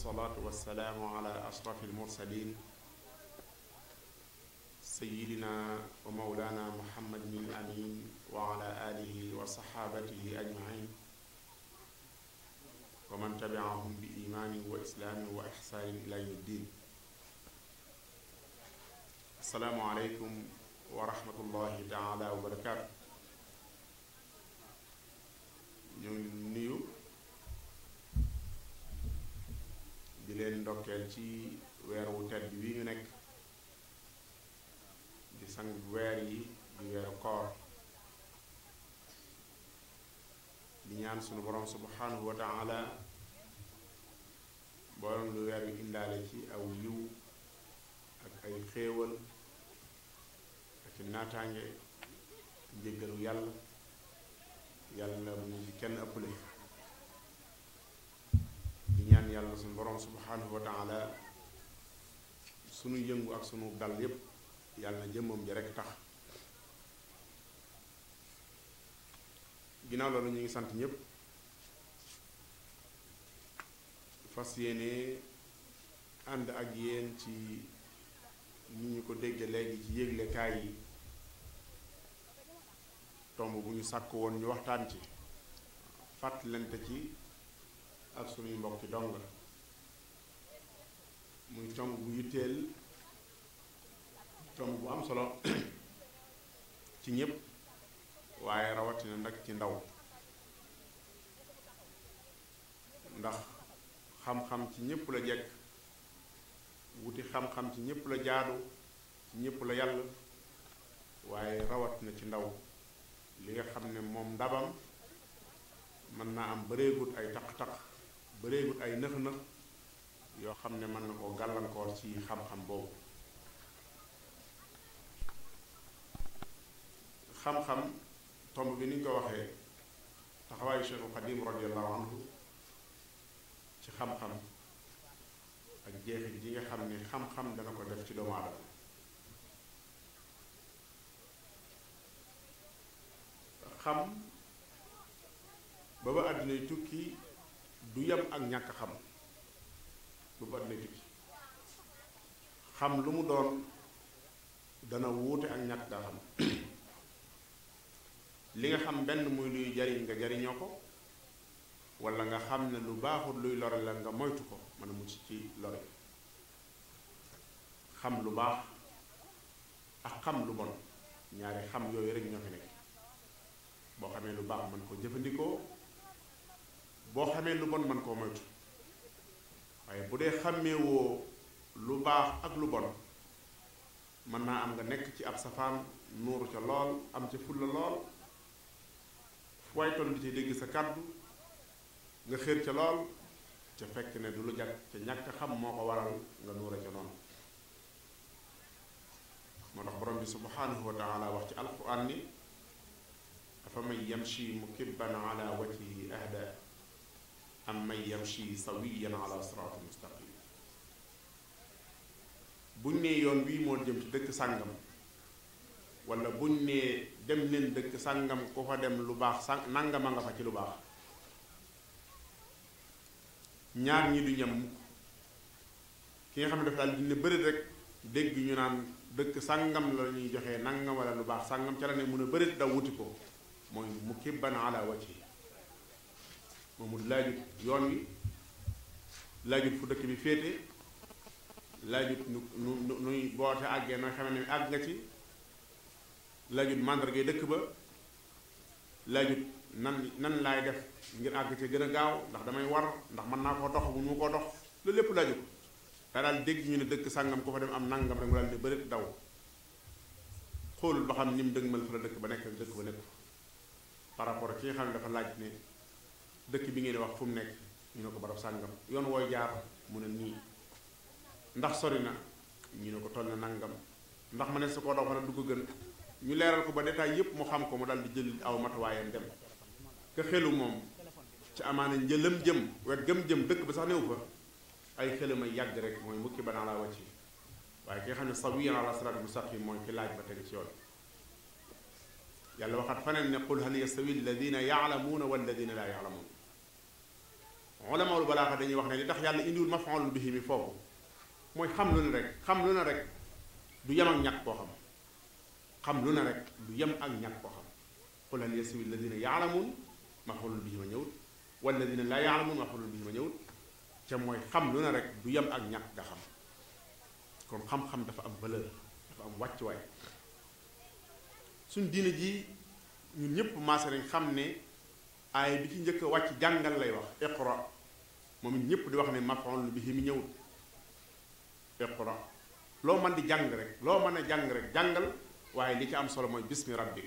wasalaatu wasalaamu ala ashrafil mursalin sayyidina wa mawlana muhammadin amin wa ala alihi wa saxaabatihi ajmain wa man tabiahum bi imaanin wa islaamin wa ixsaanin ila yawmi ddin. assalaamu aleykum wa rahmatullahi taala wa barakaatu. ñu nuyu di leen ndokkeel ci weer wu tedd wi ñu nekk di sang weer yi di weeru koor, di ñaan sunu borom subhanahu wa taala borom lu weer wi indaale ci aw yiw ak ay xéewal ak naataange njéggalu yàlla yàlla bu ñu ci kenn ëppale. di ñaan yàlla sunu borom subhanahu wa taala sunu yëngu ak sunu dal yépp yàlla na jëmmam ji rekk tax. ginnaaw loolu ñu ngi sant ñépp, fas yéene ànd ak yéen ci ni ñu ko dégge léegi ci yéglekaay yi tomb bu ñu sàkk woon ñu waxtaan ci fàttalante ci ak sunuy mbokki dong, muy tomb bu yitteel, tomb bu am solo ci ñépp waaye rawatina nag ci ndaw, ndax xam-xam ci ñépp la jekk, wuti xam-xam ci ñépp la jaadu, ci ñépp la yàlla, waaye rawatina ci ndaw li nga xam ne moom ndabam mën naa am bëreegut ay taq-taq, bëreegut ay nëx-nëx yoo xam ne mën na koo gàllankoor ci xam-xam boobu. xam-xam tomb bi ni ñu ko waxee taxawaayu Cheikhul Xadim radiyallahu anhu ci xam-xam ak jeexit ji nga xam ne xam-xam dana ko def ci doomu aadama. xam ba ba àddinay tukki du yem ak ñàkk xam, ba ba àddinay tukki xam lu mu doon dana wuute ak ñàkk nga xam. li nga xam benn muy luy jariñ nga jariñoo ko, walla nga xam ne lu baaxul luy lore la nga moytu ko mën a mucc ci lore. xam lu baax ak xam lu bon ñaari xam yooyu rek ñoo fi nekk. boo xamee lu baax mën koo jëfandikoo, boo xamee lu bon mën koo moytu. waaye bu dee xàmmeewoo lu baax ak lu bon mën naa am nga nekk ci ab safaan nuuru ca lool, am ca fulla lool, waaye toll di ci dégg sa kàddu nga xéer ca lool, ca fekk ne du lu jag, ca ñàkk xam moo ko waral nga nuura ca noonu. moo tax borom bi subhanahu wa taala wax ci alquran ni afa man yamshi mukibban ala wajhihi ahda am man yamshi sawiyan ala siraatin mustaqim. buñ nee yoon wii moo jëm ci dëkk sàngam, wala buñ nee dem leen dëkk sàngam ko fa dem lu baax nangama nga fa ci lu baax, ñaar ñi du ñam mukk. ki nga xam ne dafa daal dina bëri rek dégg ñu naan dëkk sàngam la ñuy joxee nangam wala lu baax sàngam ca la ne mun a bëri daw wuti ko, mooy mukibban ala wajhi. moomu laajut yoon wi, laajut fu dëkk bi féete, laajut nu nuy boote àggee nooy xamee ne àgg nga ci, laajut màndargay dëkk ba, laajut nan laay def ngir àgg ci gën a gaaw, ndax damay war, ndax mën naa koo dox bu mu koo dox, loolu lépp laajut. daa daal dégg ñu ne dëkk sàngam ko fa dem am nangam rek mu daal di bëri daw, xoolul ba xam ni mu dëgmal fa la dëkk ba nekk dëkk ba nekk par rapport ak ki nga xam ne dafa laaj ne dëkk bi ngeen di wax fu mu nekk, ñu ne ko barab sàngam, yoon wooy jaar mu ne nii, ndax sori na ñu ne ko toll na nangam, ndax ma ne su koo daw xanaa du ko gën, ñu leeral ko ba détail yépp mu xam ko, mu dal di jël aw matuwaayam dem. ka xelu moom ci amaana njëlam jëm wet gëm jëm dëkk ba sax néew fa, ay xelam ay yàgg rek mooy mukibban ala wajhi. waaye ki nga xam ne sawiyan ala siraatin mustaqim mooy ki laaj ba teg ci yoon. yàlla waxaat faneen ne qul hal yastawi alladina yaalamuuna walladina laa yaalamuun ulamaul balaaxa dañuy wax ne li tax yàlla indiwul maf'ulun bihi mi foofu mooy xam lu ne rek xam lu ne rek du yem ak ñàkk koo xam xam lu ne rek du yem ak ñàkk koo xam qul hal yastawi alladina yaalamuun maf'ulun bihi ma ñëwut walladina laa yaalamuun maf'ulun bihi ma ñëwut ca mooy xam lu ne rek du yem ak ñàkk nga xam kon xam-xam dafa am valeur dafa am wàccuwaay suñ diine ji ñun ñëpp maase nañ xam ne aay bi ci njëkk a wàcc jàngal lay wax iqra moom it ñëpp di wax ne maf'ulun bihi mi ñëwut iqra loo mën di jàng rek loo mën a jàng rek jàngal waaye li ci am solo mooy bismi rabbi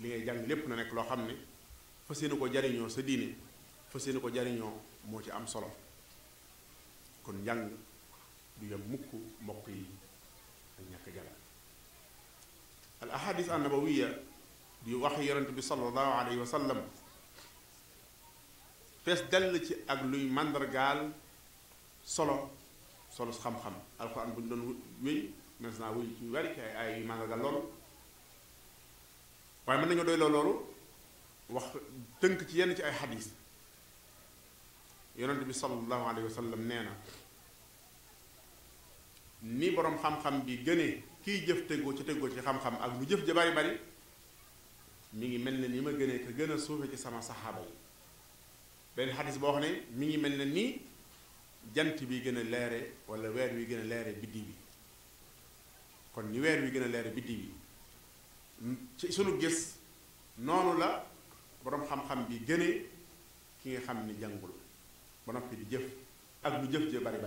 li ngay jàng lépp na nekk loo xam ne fas yéene ko jariñoo sa diine fas yéene ko jariñoo moo ci am solo kon njàng du yem mukk mbokk yi ak ñàkk jàng al ahadis an nabawiya di wax yonent bi sallallahu alayhi wa sallam fees dell ci ak luy màndargaal solo xam-xam alxuraan bu ñu doon wéy maintenant wuy ci wari ci ay màndargaal loolu waaye mën nañu doy loolu wax tënk ci yenn ci ay xadis yonent bi sallallahu alayhi wa sallam nee na ni boroom xam-xam bi gënee kiy jëf tegoo ci xam-xam ak lu jëf ja bari mi ngi mel ne ni ma gënee ka gën a suufe ci sama saxaaba yi benn xadis boo xam ne mi ngi mel ne ni jant bi gën a leere wala weer wi gën a leere biddi bi kon ni weer wi gën a leere biddi bi ci sunu gis noonu la boroom xam-xam bi gënee ki nga xam ni jàngul ba noppi di jëf ak lu jëf ja bari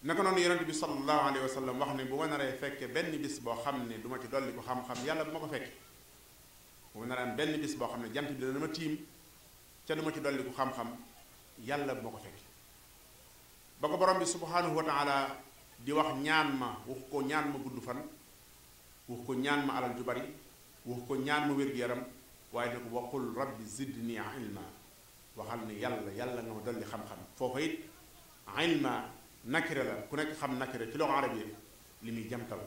naka noonu yonent bi sallallahu alayhi wa sallam wax ne bu ma naree fekke benn bis boo xam ne du ma ci dolli ko xam-xam yàlla bu ma ko fekke bu ma naree am benn bis boo xam ne jant bi dana ma tiim ca du ma ci dolli ko xam-xam yàlla bu ma ko fekke ba ko borom bi subhanahu wa taala di wax ñaan ma wax ko ñaan ma gudd fan wax ko ñaan ma alal ju bari wax ko ñaan ma wér-gu-yaram waaye ne ko waqul rabbi zidni ilma waxal ne yàlla nga ma dolli xam-xam foofa it ilma nakire la ku nekk xam nakire ci loxo arabiya li muy jamtal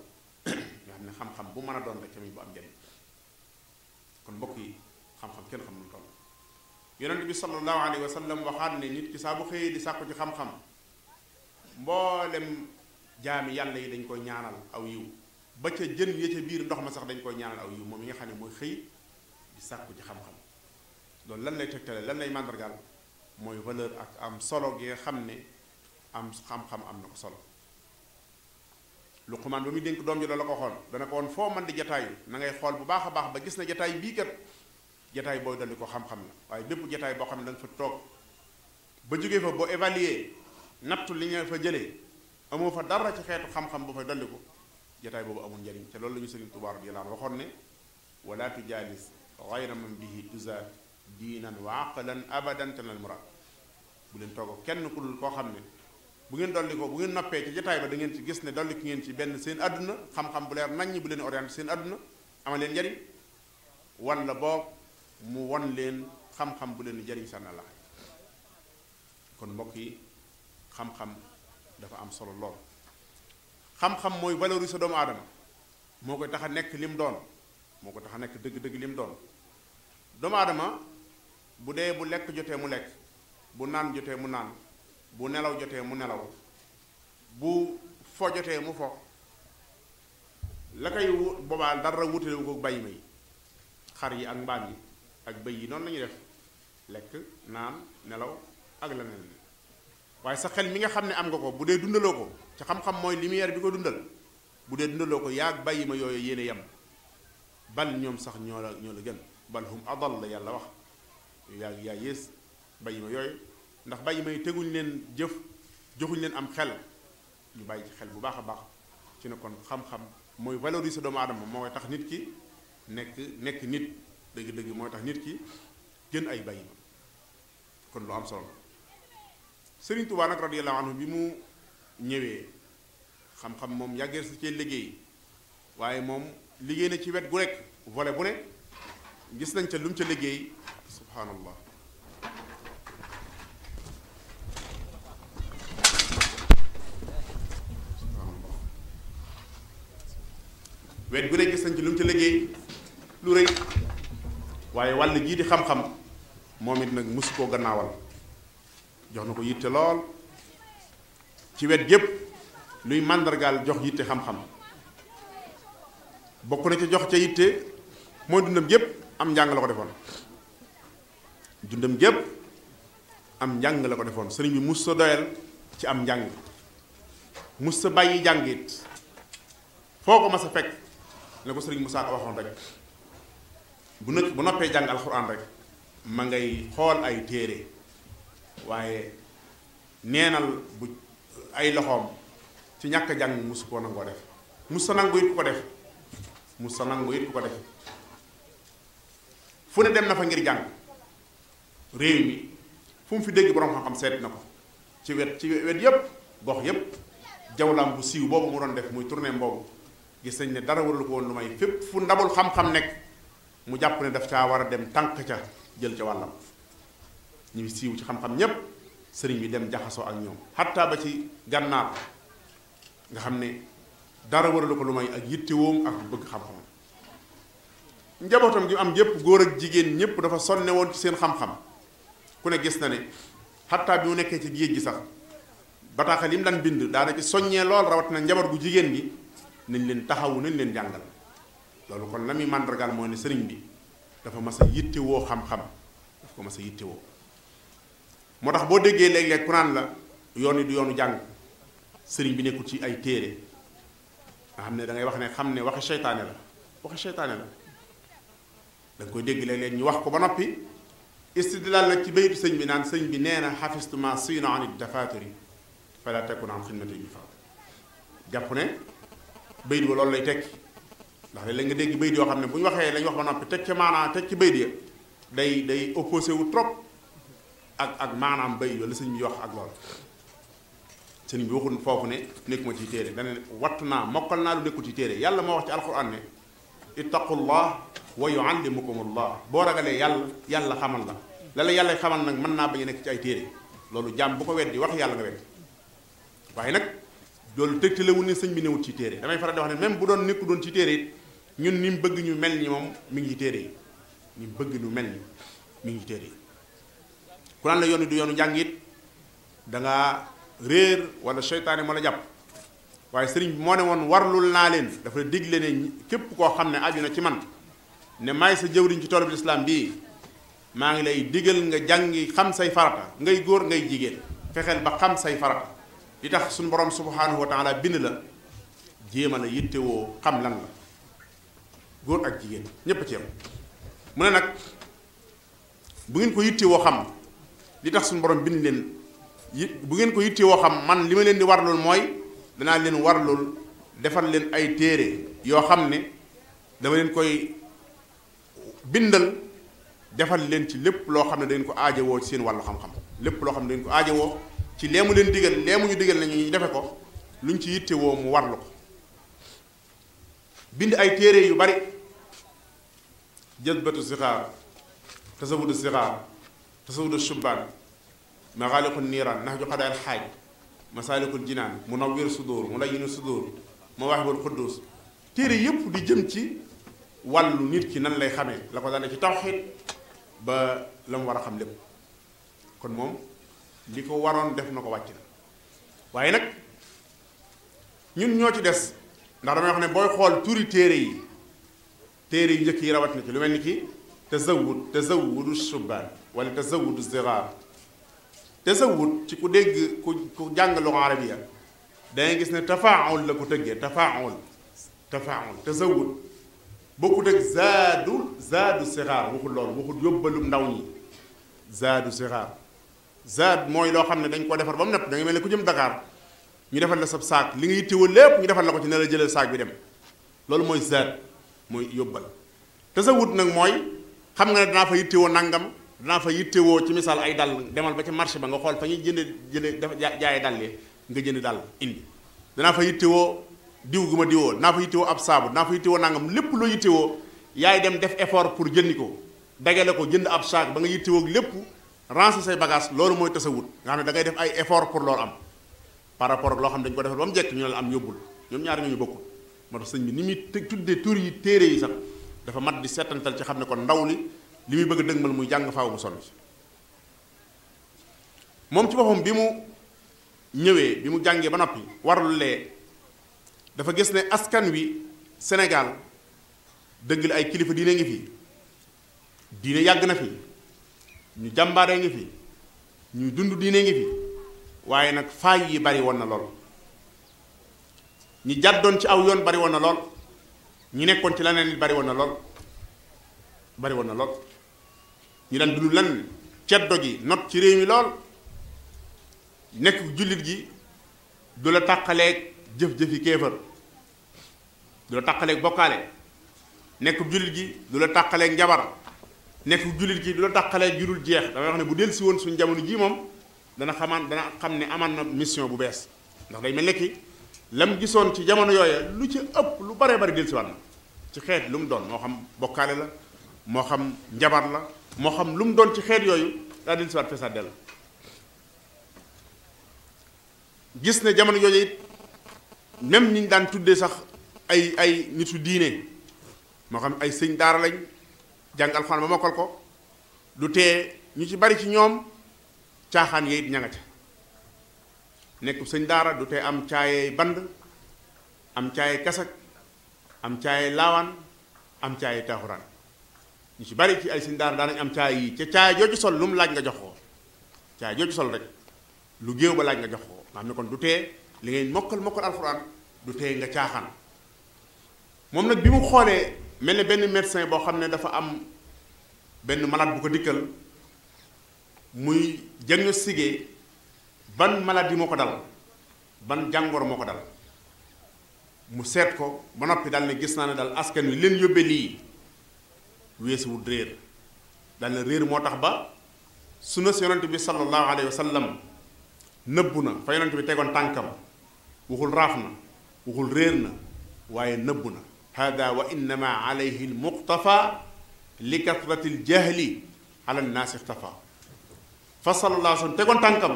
nga xam ne xam-xam bu mën a doon rek tamit bu am njariñ kon mbokk yi xam-xam kenn xam nu toll yonent bi sallallahu alayhi wa sallam waxaat ne nit ki saa bu xëyee di sàkku ci xam-xam mboolem jaami yàlla yi dañ koy ñaanal aw yiw ba ca jën ya ca biir ndox ma sax dañ koy ñaanal aw yiw moom yi nga xam ne mooy xëy di sàkku ci xam-xam loolu lan lay tegtale lan lay màndargaal mooy valeur ak am solo gi nga xam ne am xam-xam am na ko solo Luqmaan ba muy dénk doom ji la ko xool dana ko woon foo mën di jataayu na ngay xool bu baax a baax ba gis na jataay bii kat jataay booy dolli ko xam-xam la waaye bépp jataay boo xam ne da nga fa toog ba jógee fa boo évaluer nattu li nga fa jëlee amoo fa dara ci xeetu xam-xam bu fay dolli ko jataay boobu amul njariñ te loolu la ñu Sëriñ Tuubaa radiyallaahu anhu waxoon ne wala tujaalis gayra man bihi tuzaad diinan wa aqlan abadan tanal muraad bu leen toog kenn ku dul koo xam ne bu ngeen dolli ko bu ngeen noppee ci jotaay ba da ngeen ci gis ne dolli ki ngeen ci benn seen àdduna xam-xam bu leer naññ bu leen orienté seen àdduna ama leen njariñ wala boog mu won leen xam-xam bu leen jariñ sànn la kon mbokk yi xam-xam dafa am solo lool xam-xam mooy valoriser doomu aadama moo koy tax a nekk lim doon moo ko tax a nekk dëgg-dëgg lim doon doomu aadama bu dee bu lekk jotee mu lekk bu naan jotee mu naan bu nelaw jotee mu nelaw bu fo jotee mu fo la koy boobaa dara wutalewu ko bàyyi may xar yi ak mbaam yi ak bëy yi noonu la ñuy def lekk naan nelaw ak leneen waaye sa xel mi nga xam ne am nga ko bu dee dundaloo ko ci xam-xam mooy lumière bi ko dundal bu dee dundaloo ko yaag bàyyi ma yooyu yéene yem bal ñoom sax ñoo la gën bal hum adal la yàlla wax yaa yées bàyyi ma yooyu ndax bàyyi may teguñ leen jëf joxuñ leen am xel ñu bàyyi ci xel bu baax a baax ci ne kon xam-xam mooy valoriser doomu aadama mooy tax nit ki nekk nit dëgg-dëgg mooy tax nit ki gën ay bàyyi ma kon lu am solo Sëriñ Tuubaa nag radiyallahu anhu bi mu ñëwee xam-xam moom yàggee sa cee liggéey waaye moom liggéey na ci wet gu nekk volet bu ne gis nañ ca lu mu ca liggéey subhaanallah wet gu ne gis nañ ci lu mu ca liggéey lu rëy waaye wàll jii di xam-xam moom moom it nag mosu koo gannaawal jox na ko yitte lool ci wet gépp luy màndargaal jox yitte xam-xam bokk na ca jox ca yitte mooy dundam gépp am njàng la ko defoon dundam gépp am njàng la ko defoon sëriñ bi mus sa doyal ci am njàng mus sa bàyyi jàngit foo ko mas a fekk la ko sëriñ Musaa Ka waxoon rek bu noppee jàng alxuraan rek ma ngay xool ay téere waaye neenal bu ay loxoom ci ñàkk jàng musu koo nangoo def mus sa nangu it ku ko def mus sa nangu it ku ko def fu ne dem na fa ngir jàng réew mi fu mu fi dégg borom xam-xam seet na ko ci wet yépp gox yépp jawlaam bu siiw boobu mu doon def muy tournée boobu gis nañ ne dara waralu ko woon lu may fépp fu ndabul xam-xam nekk mu jàpp ne daf caa war a dem tànk ca jël ca wàllam ñu siiw ci xam-xam ñépp sëriñ bi dem jaxasoo ak ñoom xattaa ba ci gànnaar nga xam ne dara waralu ko lu may ak yittewoom ak bëgg xam-xam njabootam gi am yépp góor ak jigéen ñépp dafa sonne woon ci seen xam-xam ku ne gis na ne xattaa bi mu nekkee ci géej gi sax bataaxal yi mu daan bind daana ci soññee lool rawat na njaboot gu jigéen gi nañ leen taxawu nañ leen jàngal loolu kon la muy màndargaal mooy ne sëriñ bi dafa mas a yittewoo xam-xam daf ko mas a yittewoo moo tax boo déggee léeg-léeg ku naan la yoon yi du yoonu jàng sëriñ bi nekkul ci ay téere nga xam ne da ngay wax ne xam ne waxi seytaane la waxi seytaane la da nga koy dégg léeg-léeg ñu wax ko ba noppi istidlaal la ci baytu sëñ bi naan sëñ bi nee na xafistu ma siina an dafatiri fala takun an xidmati bi fa jàpp ne bayit ba loolu lay tekki ndax léeg-léeg nga dégg bayit yoo xam ne bu ñu waxee lañ wax ba noppi teg ca maanaam teg ci bayit ya day opposé wu trop ak maanaam bayit la sëñ bi wax ak loolu sëñ bi waxul foofu ne nekkuma ci téere dana ne wattu naa mokkal naa lu nekkul ci téere yàlla moo wax ci alquran ne ittaqullah wa yuallimukumullah boo ragalee yàlla xamal la yàlla xamal nag mën naa bañ a nekk ci ay téere loolu jàmm bu ko weddi wax yàlla nga weddi waaye nag loolu tegtalewul ne sëñ bi newut ci téere damay faral di wax ne même bu doon nekku doon ci téere it ñun ni mu bëgg ñu mel ni moom mi ngi ci téere yi ni mu bëgg ñu mel ni mi ngi ci téere yi ku naan la yoon du yoonu njàng it dangaa réer wala seytaane moo la jàpp waaye sëriñ bi moo ne woon warlul naa leen dafa digle ne képp koo xam ne aju na ci man ne maay sa jëwriñ ci toolu bi lislaam bii maa ngi lay digal nga jàngi xam say farata ngay góor ngay jigéen fexeel ba xam say farata li tax suñu borom subhanahu wa taala bind la jéema la yittewoo xam lan la góor ak jigéen ñépp ci yam mu ne nag bu ngeen ko yittewoo xam li tax suñu borom bind leen bu ngeen ko yittewoo xam man li ma leen di warlul mooy danaa leen warlul defal leen ay téere yoo xam ne dama leen koy bindal defal leen ci lépp loo xam ne dañ ko aajowoo ci seen wàllu xam-xam lépp loo xam ne dañ ko aajowoo ci leemu leen digal leemu ñu digal nañu ñu defe ko luñ ci yittewoo mu warlu ko bind ay téere yu bari jazbatu sixaar tasawudu sixaar tasawudu shubbaan maxaaliqu niiraan nax ju xadaal xaaj masaalikul jinaan munawwir sudur mulayyin sudur mawaahibul quddus téere yépp di jëm ci wàllu nit ki nan lay xamee la ko daane ci tawxiid ba la mu war a xam lépp kon moom li ko waroon def na ko wàcc na waaye nag ñun ñoo ci des ndax damay wax ne booy xool turi téere yu njëkk yi rawat na ci lu mel ni ki tazawudu shubbaan wala tazawudu sigaar tazawud ci ku dégg ku jàng luga arabiya dangay gis ne tafaawul la ko tëggee tafaawul tazawud bokkut ak zaadu sigaar waxul loolu waxul yóbbalum ndaw ñi zaadu sigaar zaad mooy loo xam ne dañ ko defar ba mu nepp da ngay mel ne ku jëm Dakar ñu defal la sab saak li nga yittewoo lépp ñu defal la ko ci ne la jëlal saak bi dem loolu mooy zaad mooy yóbbal tasawut nag mooy xam nga ne danaa fa yittewoo nangam danaa fa yittewoo ci misaal ay dàll demal ba ci marché ba nga xool fa ñuy jënd dafa jaaye dàll nga jënd dàll indi danaa fa yittewoo diw gu ma diwoo danaa fa yittewoo ab saabu danaa fa yittewoo nangam lépp loo yittewoo yaay dem def effort pour jëndi ko dagale ko jënd ab saak ba nga yittewoo lépp ranger say bagage loolu mooy tasawut nga xam ne da ngay def ay effort pour loolu am par rapport ak loo xam ne dañu ko defal ba mu jekk ñu ne la am yóbbul ñoom ñaari ñooñu bokkul moo tax sëñ bi ni muy tuddee tur yi téere yi sax dafa mat di seetantal ci xam ne kon ndaw li muy bëgg a dëgmal muy jàng faaw mu sonn ci moom ci boppam bi mu ñëwee bi mu jàngee ba noppi warul lee dafa gis ne askan wi Sénégal dëgg la ay kilifa diine ngi fi diine yàgg na fi ñu jàmbaare ngi fi ñuy dund diine ngi fi waaye nag faay yi bari woon na lool ñi jàddoon ci aw yoon bari woon na lool ñi nekkoon ci leneen bari woon na lool bari woon na lool ñu daan dund lan ceddo gi not ci réew mi lool nekk jullit gi du la tàqaleeg jëf-jëfi kéefër du la tàqaleeg bokkaale nekk jullit gi du la tàqaleeg njabar nekk jullit gi du la tàqaleeg jurul jeex damay wax ne bu del si woon suñu jamono jii moom dana xam ne amaan na mission bu bees ndax day mel ne ki lam gisoon ci jamono yooya lu ci ëpp lu baree bari del si waat na ci xeet lu mu doon moo xam bokkaale la moo xam njabar la moo xam lu mu doon ci xeet yooyu daa del si waat feesaat dell gis ne jamono yooyu it même ñi ñu daan tuddee sax ay nitu diine moo xam ay sëñ daara lañ jàng alxuraan ba mokkal ko du tee ñu ci bari ci ñoom caaxaan yee it ña nga ca nekk sëñ daara du tee am caayee band am caayee kasak am caayee laawaan am caayee taaxuraan ñu ci bari ci ay sëñ daara daanañ am caay yi ca caay jooju sol lu mu laaj nga jox ko caay jooju sol rek lu géew ba laaj nga jox ko nga xam ne kon du tee li ngay mokkal alxuraan du tee nga caaxaan moom nag bi mu xoolee mel ne benn médecin boo xam ne dafa am benn malade bu ko dikkal muy diagnostiqué ban maladie moo ko dal ban jàngoro moo ko dal mu seet ko ba noppi dal ne gis naa ne dal askan wi leen yóbbe lii weesuwut réer dal ne réer moo tax ba sunna si yonent bi sallallahu alayhi wa sallam nëbbu na fa yonent bi tegoon tànkam waxul raaf na waxul réer na waaye nëbbu na hada wa innama alayhi almuqtafa li kathrati aljahli ala nnaasi ixtafa fa sallallahu alayhi wa sallam tegoon tànkam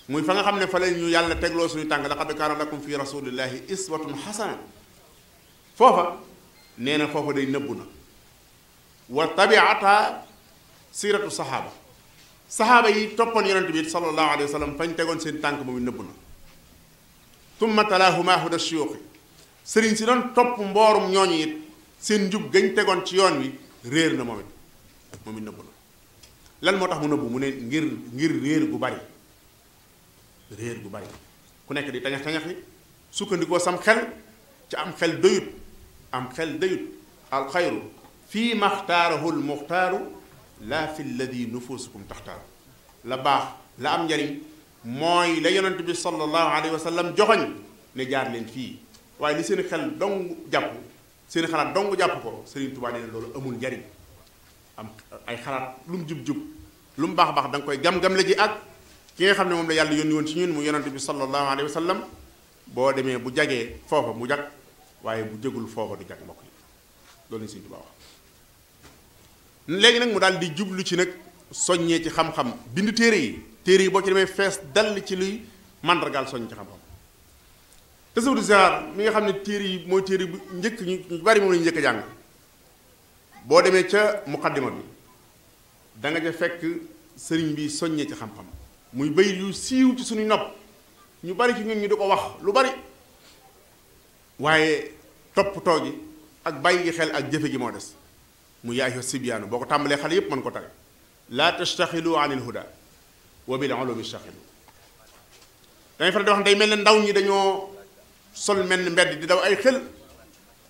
muy fa nga xam ne fa la ñu yàlla tegloo suñu tànk laqad kaana lakum fi rasulillahi iswatun xasana foofa nee na foofa day nëbbu na wa tabiata siratu saxaaba yi toppoon yonent bi sallallahu alayhi wa sallam fañ tegoon seen tànk moom nëbbu na tumma talaahuma huda shuyuuxi sëriñ si doon topp mboorum ñooñu it seen njub gañ tegoon ci yoon wi réer na moom it nëbbu na lan moo tax mu nëbbu mu ne ngir réer gu bari ku nekk di tañax-tañaxi sukkandikoo sam xel ci am xel doyut alxayru fii maxtaarahu almuxtaaru laa fi lladi nufusukum taxtaaru la baax la am njariñ mooy la yonent bi sallallahu alayhi wa sallam joxoñ ne jaar leen fii waaye li seen xel dong jàpp seen xalaat dong jàpp ko Sëriñ Tuubaa nee na loolu amul njariñ am ay xalaat lu mu jub-jub lu mu baax da nga koy gam-gam la ji ak ki nga xam ne moom la yàlla yónni woon ci ñun mu yonent bi sallallahu alayhi wa sallam boo demee bu jagee foofa mu jag waaye bu jegul foofa du jag mbokk yi loolu lañ Sëriñ Tuubaa wax léegi nag mu daal di jublu ci nag soññee ci xam-xam bind téere yi boo ci demee fees dal ci luy màndargaal soññ ci xam-xam Tasawudu Sixaar mi nga xam ne téere yi mooy téere bu njëkk ñu bari moom lañu njëkk a jàng boo demee ca muqaddima bi da nga ca fekk sëriñ bi soññee ci xam-xam muy bay yu siiw ci suñu nopp ñu bari ci ñun ñu di ko wax lu bari waaye toppatoo gi ak bàyyi gi xel ak jëfe gi moo des mu yaay fa sibyaanu boo ko tàmbalee xale yépp mën ko tare laa tastaxilu an il huda wa bil ulumi staxilu dañuy faral di wax ne day mel ne ndaw ñi dañoo sol mel ni mbedd di daw ay xel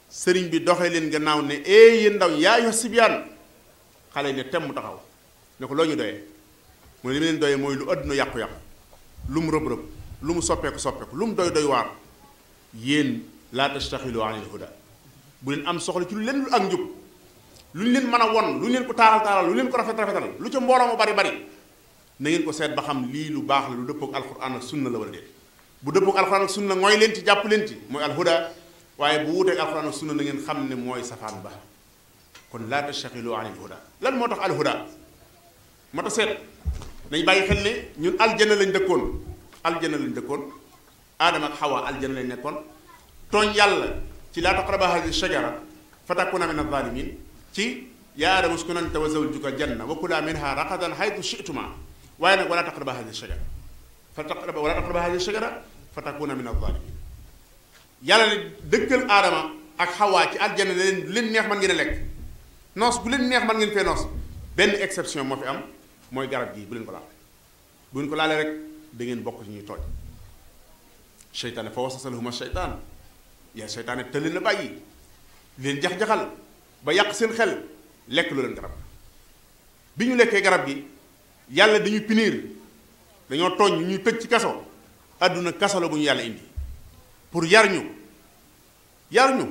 sëriñ bi doxee leen gannaaw ne yéen ndaw ñi yaay fa sibyaan xale yi ne temm taxaw ne ko loo ñu doyee mu ne li mu leen doyee mooy lu àdduna yàqu-yàqu lu mu rëb-rëb lu mu soppeeku lu mu doy waar yéen laa tastaxilu an il huda bu leen am soxla ci lu leen lu ak njub lu ñu leen mën a won lu ñu leen ko taaral lu leen ko rafetal lu ca mbooloo mu bari na ngeen ko seet ba xam lii lu baax la lu dëppook alxuraan ak sunna la wala déet bu dëppook alxuraan ak sunna ngooy leen ci jàpp leen ci mooy alhuda waaye bu wuuteek alxuraan ak sunna na ngeen xam ne mooy safaan ba kon laa tastaxilu an il huda lan moo tax alhuda moo tax seet nañ bàyyi xel ne ñun aljanna lañ dëkkoon aadama ak xawa aljanna lañ nekkoon tooñ yàlla ci laa taqraba hadihi shajara fa takuna min az-zalimin ci yaa aadama uskun anta wa zawjuka janna wa kulaa minha ragadan haythu shi'tuma waaye nag wala taqraba hadihi shajara wala taqraba hadihi shajara fa takuna min az-zalimin. yàlla ne dëkkal aadama ak xawaa ci aljanna ne leen neex man ngeen a lekk noos bu leen neex man ngeen fee noos benn exception moo fi am mooy garab gii bu leen ko laal bu ngeen ko laalee rek da ngeen bokk ci ñuy tooñ. seytaane fa waswasa lahuma seytaan yaa seytaane te leen a bàyyi leen jax-jaxal ba yàq seen xel lekk lu leen garab bi ñu lekkee garab gi yàlla dañu punir dañoo tooñ ñuy tëj ci kaso àdduna kaso la bu ñu yàlla indi pour yar ñu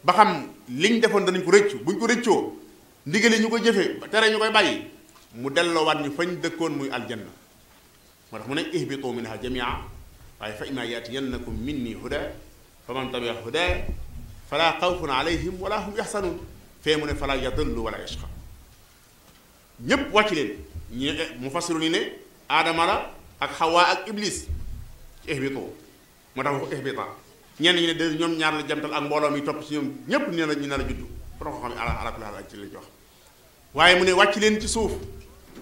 ba xam liñ defoon danañ ko rëccu buñ ko rëccoo ndigali ñu ko jëfee tere ñu koy bàyyi mu delloowaat ñu fañ dëkkoon muy aljanna. moo tax mu ne ihbitu minha jamia waaye fa imma yatiyannakum minni huda fa man tabia huda fala xawfun alayhim wala hum yaxsanun fee mu ne fala yadillu wala yashqa ñépp wàcc leen ñi mu fassiru ni ne aadama la ak xawaa ak iblis ci ihbitu moo tax waxu ihbita ñenn ñi ne de ñoom ñaar la jantal ak mbooloo mi topp ci ñoom ñépp ñu ne la juddu borom ko xam ne ala kulli haal ci lañ wax waaye mu ne wàcc leen ci suuf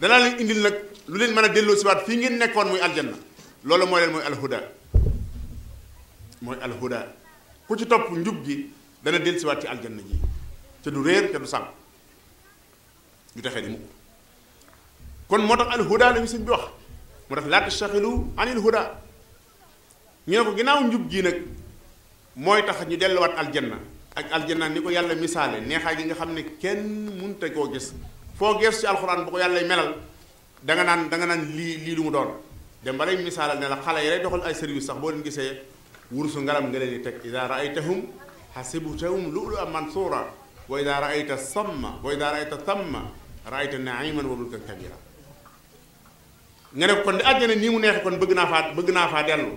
danaa leen indil nag lu leen mën a delloo si waat fii ngeen nekkoon muy aljanna loolu mooy leen mooy alhuda ku ci topp njub gi dana dellu si waat ci aljanna ji te du réer te du sànq du texee di mukk kon moo tax alhuda la ñu sëñ bi wax moo tax laa tastaxilu anil huda ñu ne ko ginnaaw njub gi nag mooy tax ñu delluwaat aljanna ak aljanna ni ko yàlla misaale neexaay gi nga xam ne kenn mënut koo gis foo gees ci alxuraan bu ko yàlla melal danga naan lii lu mu doon dem ba lay misaalal ne la xale yi lay doxal ay service sax boo leen gisee wursu ngalam nga leen di teg ida raaytahum xasibtahum lu'lu'an mansuura wa ida raayta samma wa ida raayta thamma raayta naiman wa mulkan kabira nga ne kon di àjjana nii mu neexe kon bëgg naa faa dellu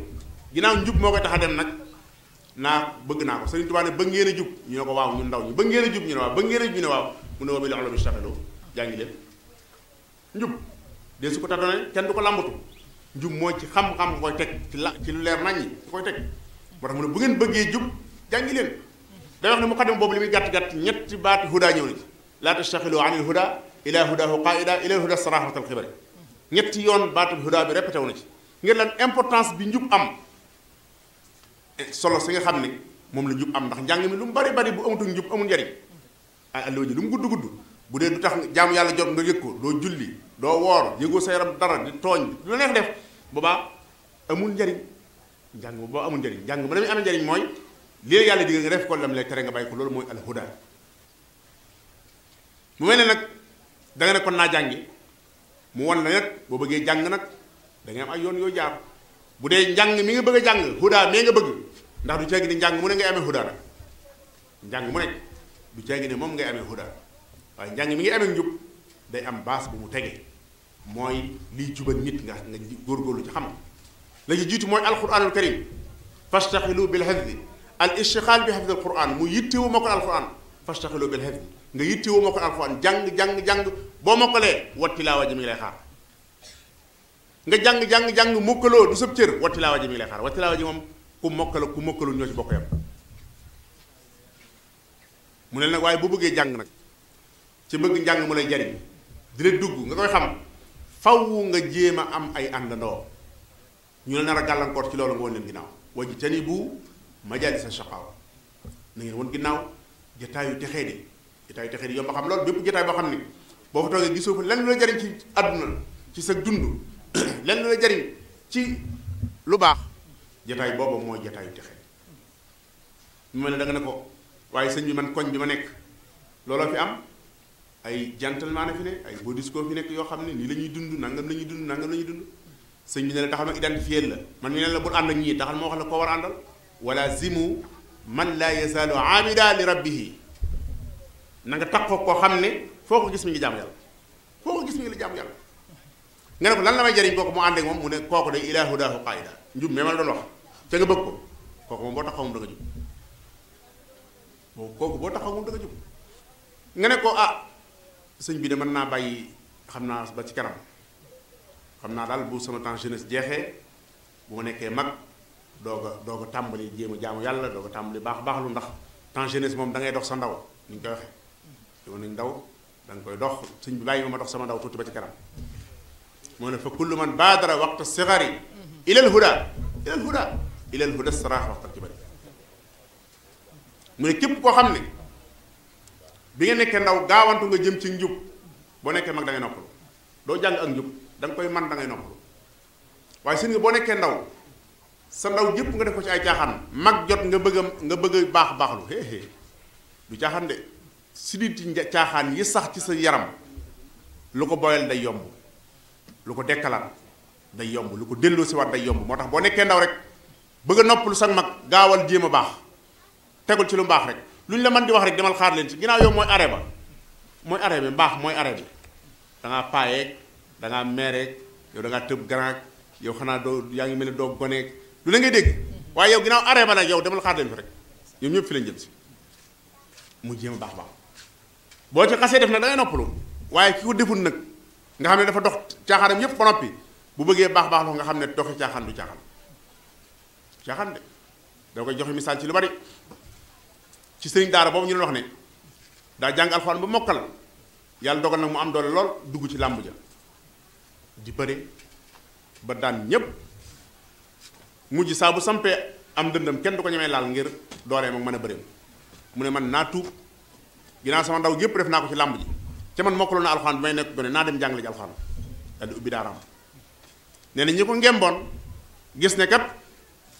ginnaaw njub moo koy tax a dem nag bëgg naa ko Sëriñ Tuubaa ne bëgg ngeen a jub ñu ne ko waaw ñun ndaw ñi bëgg ngeen a jub ñu ne waaw bëgg ngeen a jub ñu ne waaw mu ne wa bil ulumi ishtaxilu jàngi leen njub de su ko tax kenn du ko làmbatu njub mooy ci xam-xam nga koy teg ci lu leer nañ ñi nga koy teg moo tax mu ne bu ngeen bëggee jub jàngi leen day wax ne muqaddam boobu li muy gàtt-gàtt ñetti baati huda ñëw na ci laa tastaxilu anil huda ila hudahu qaida ila huda sarahatal xibari ñetti yoon baatu huda bi répété wu na ci ngir lan importance bi njub am solo si nga xam ne moom la njub am ndax njàng mi lu mu bari bari bu amatul njub amul njariñ ay allo ji lu mu gudd bu dee du tax jaamu yàlla jot nga yëg ko doo julli doo woor yëgoo sa yaram dara di tooñ lu neex def boobaa amul njariñ njàng boobaa amul njariñ njàng ba damay amee njariñ mooy lii yàlla digg nga def ko lam lay tere nga bàyyi ko loolu mooy alhuda mu mel ne nag da nga ne kon naa jàngi mu wan la nag boo bëggee jàng nag da ngay am ay yoon yoo jaar bu dee njàng mi nga bëgg a jàng huda mee nga bëgg ndax du ceegi ni njàng mu ne ngay amee huda nag njàng mu nekk du ceegi ne moom ngay amee huda waaye njàng mi ngi amee njub day am baas bu mu tege mooy liy jubal nit nga góorgóorlu ci xam la ci jiitu mooy alquranul karim fastaxilu bil hifzi al istixaal bi hifzi alquran mu yittewu ma ko alquran fastaxilu bil hifzi nga yittewu ma ko alquran jàng boo mokkalee wat tilaawa ji mi ngi lay xaar nga jàng mokkaloo du sëb cër wat tilaawa ji mi ngi lay xaar wat tilaawa ji moom ku mokkalu ñoo ci bokk yam mu ne nag waaye bu bëggee jàng nag ci bëgg njàng mu lay jariñ di la dugg nga koy xam faw nga jéem a am ay àndandoo ñu la nar a gàllankoor ci loolu nga woon leen ginnaaw wajtanibu majaalisa shaqaawa na ngeen woon ginnaaw jataayu texee di yomb xam loolu bépp jataay boo xam ne boo fa toogee gisoo fa lenn lu la jariñ ci àdduna ci sa dund lenn lu la jariñ ci lu baax jataay boobu mooy jataayu texee mu mel ne da nga ne ko waaye sëñ bi man koñ bi ma nekk looloo fi am ay gentleman fi ne ay bodisco fi nekk yoo xam ne nii la ñuy dund nangam la ñuy dund sëñ bi ne la taxal ma identifier la man mi ne la bul ànd ak ñii taxal ma wax la koo war a àndal wala zimu man la yazaalu aabida li rabbihi na nga taxoo koo xam ne foo ko gis mi ngi jaamu yàlla nga ne ko lan la may jariñ kooku mu ànd ak moom mu ne kooku day ilaa hudaahu qaida njub mais ma la doon wax ca nga bëgg ko kooku moom boo taxaw moom da nga jub nga ne ko sëñ bi de mën naa bàyyi xam naa ba ci kanam xam naa daal bu sama temps jeunesse jeexee bu ma nekkee mag doog a tàmbali jéem a jaamu yàlla doog a tàmbali baax lu ndax temps jeunesse moom da ngay dox sa ndaw ni ñu koy waxee yow nañ ndaw da nga koy dox sëñ bi bàyyi ma dox sama ndaw tuuti ba ci kanam moo ne fa kullu man baadara waqta sigari ilal huda ilal huda ilal huda saraax waxtaan ci bari mu ne képp koo xam ne bi nga nekkee ndaw gaawantu nga jëm ci njub boo nekkee mag da ngay noppalu doo jàng ak njub da nga koy man da ngay noppalu waaye seen nga boo nekkee ndaw sa ndaw yépp nga def ko ci ay caaxaan mag jot nga bëgg a baax baaxlu hee du caaxaan de siditi caaxaan yi sax ci sa yaram lu ko boyal day yomb lu ko dekkalaat day yomb lu ko delloo si waat day yomb moo tax boo nekkee ndaw rek bëgg a noppalu sax mag gaawal jéem a baax tegul ci lu baax rek lu ñu la mën di wax rek demal xaar leen ci ginnaaw yow mooy arrêt ba mooy arrêt bi mbaax mooy arrêt bi da ngaa paayeeg da ngaa meereeg yow da ngaa tëb garaag yow xanaa doo yaa ngi mel ne doo goneeg lu la ngay dégg waaye yow ginnaaw arrêt ba nag yow demal xaar leen fi rek ñoom ñëpp fi lañ jëm si mu jéem a baax baax boo ci xasee def nag da ngay noppalu waaye ki ko deful nag nga xam ne dafa dox caaxaanam yépp ba noppi bu bëggee baax baax loo nga xam ne doxi caaxaan du caaxaan de da koy joxe misaal ci lu bari ci sëriñ daara boobu ñu doon wax ne daa jàng alxuraan ba mokkal yàlla dogal nag mu am doole lool dugg ci làmb ja di bëre ba daan ñépp mujj saa bu sampee am dëndam kenn du ko ñemee laal ngir dooleem ak mën a bëreem mu ne man naa tuub ginnaaw sama ndaw yépp def naa ko ci làmb ji ca man mokkaloon na alxuraan bi may nekk gone naa dem jàngale ji alxuraan daal di ubbi daaraam nee na ñi ko ngemboon gis ne kat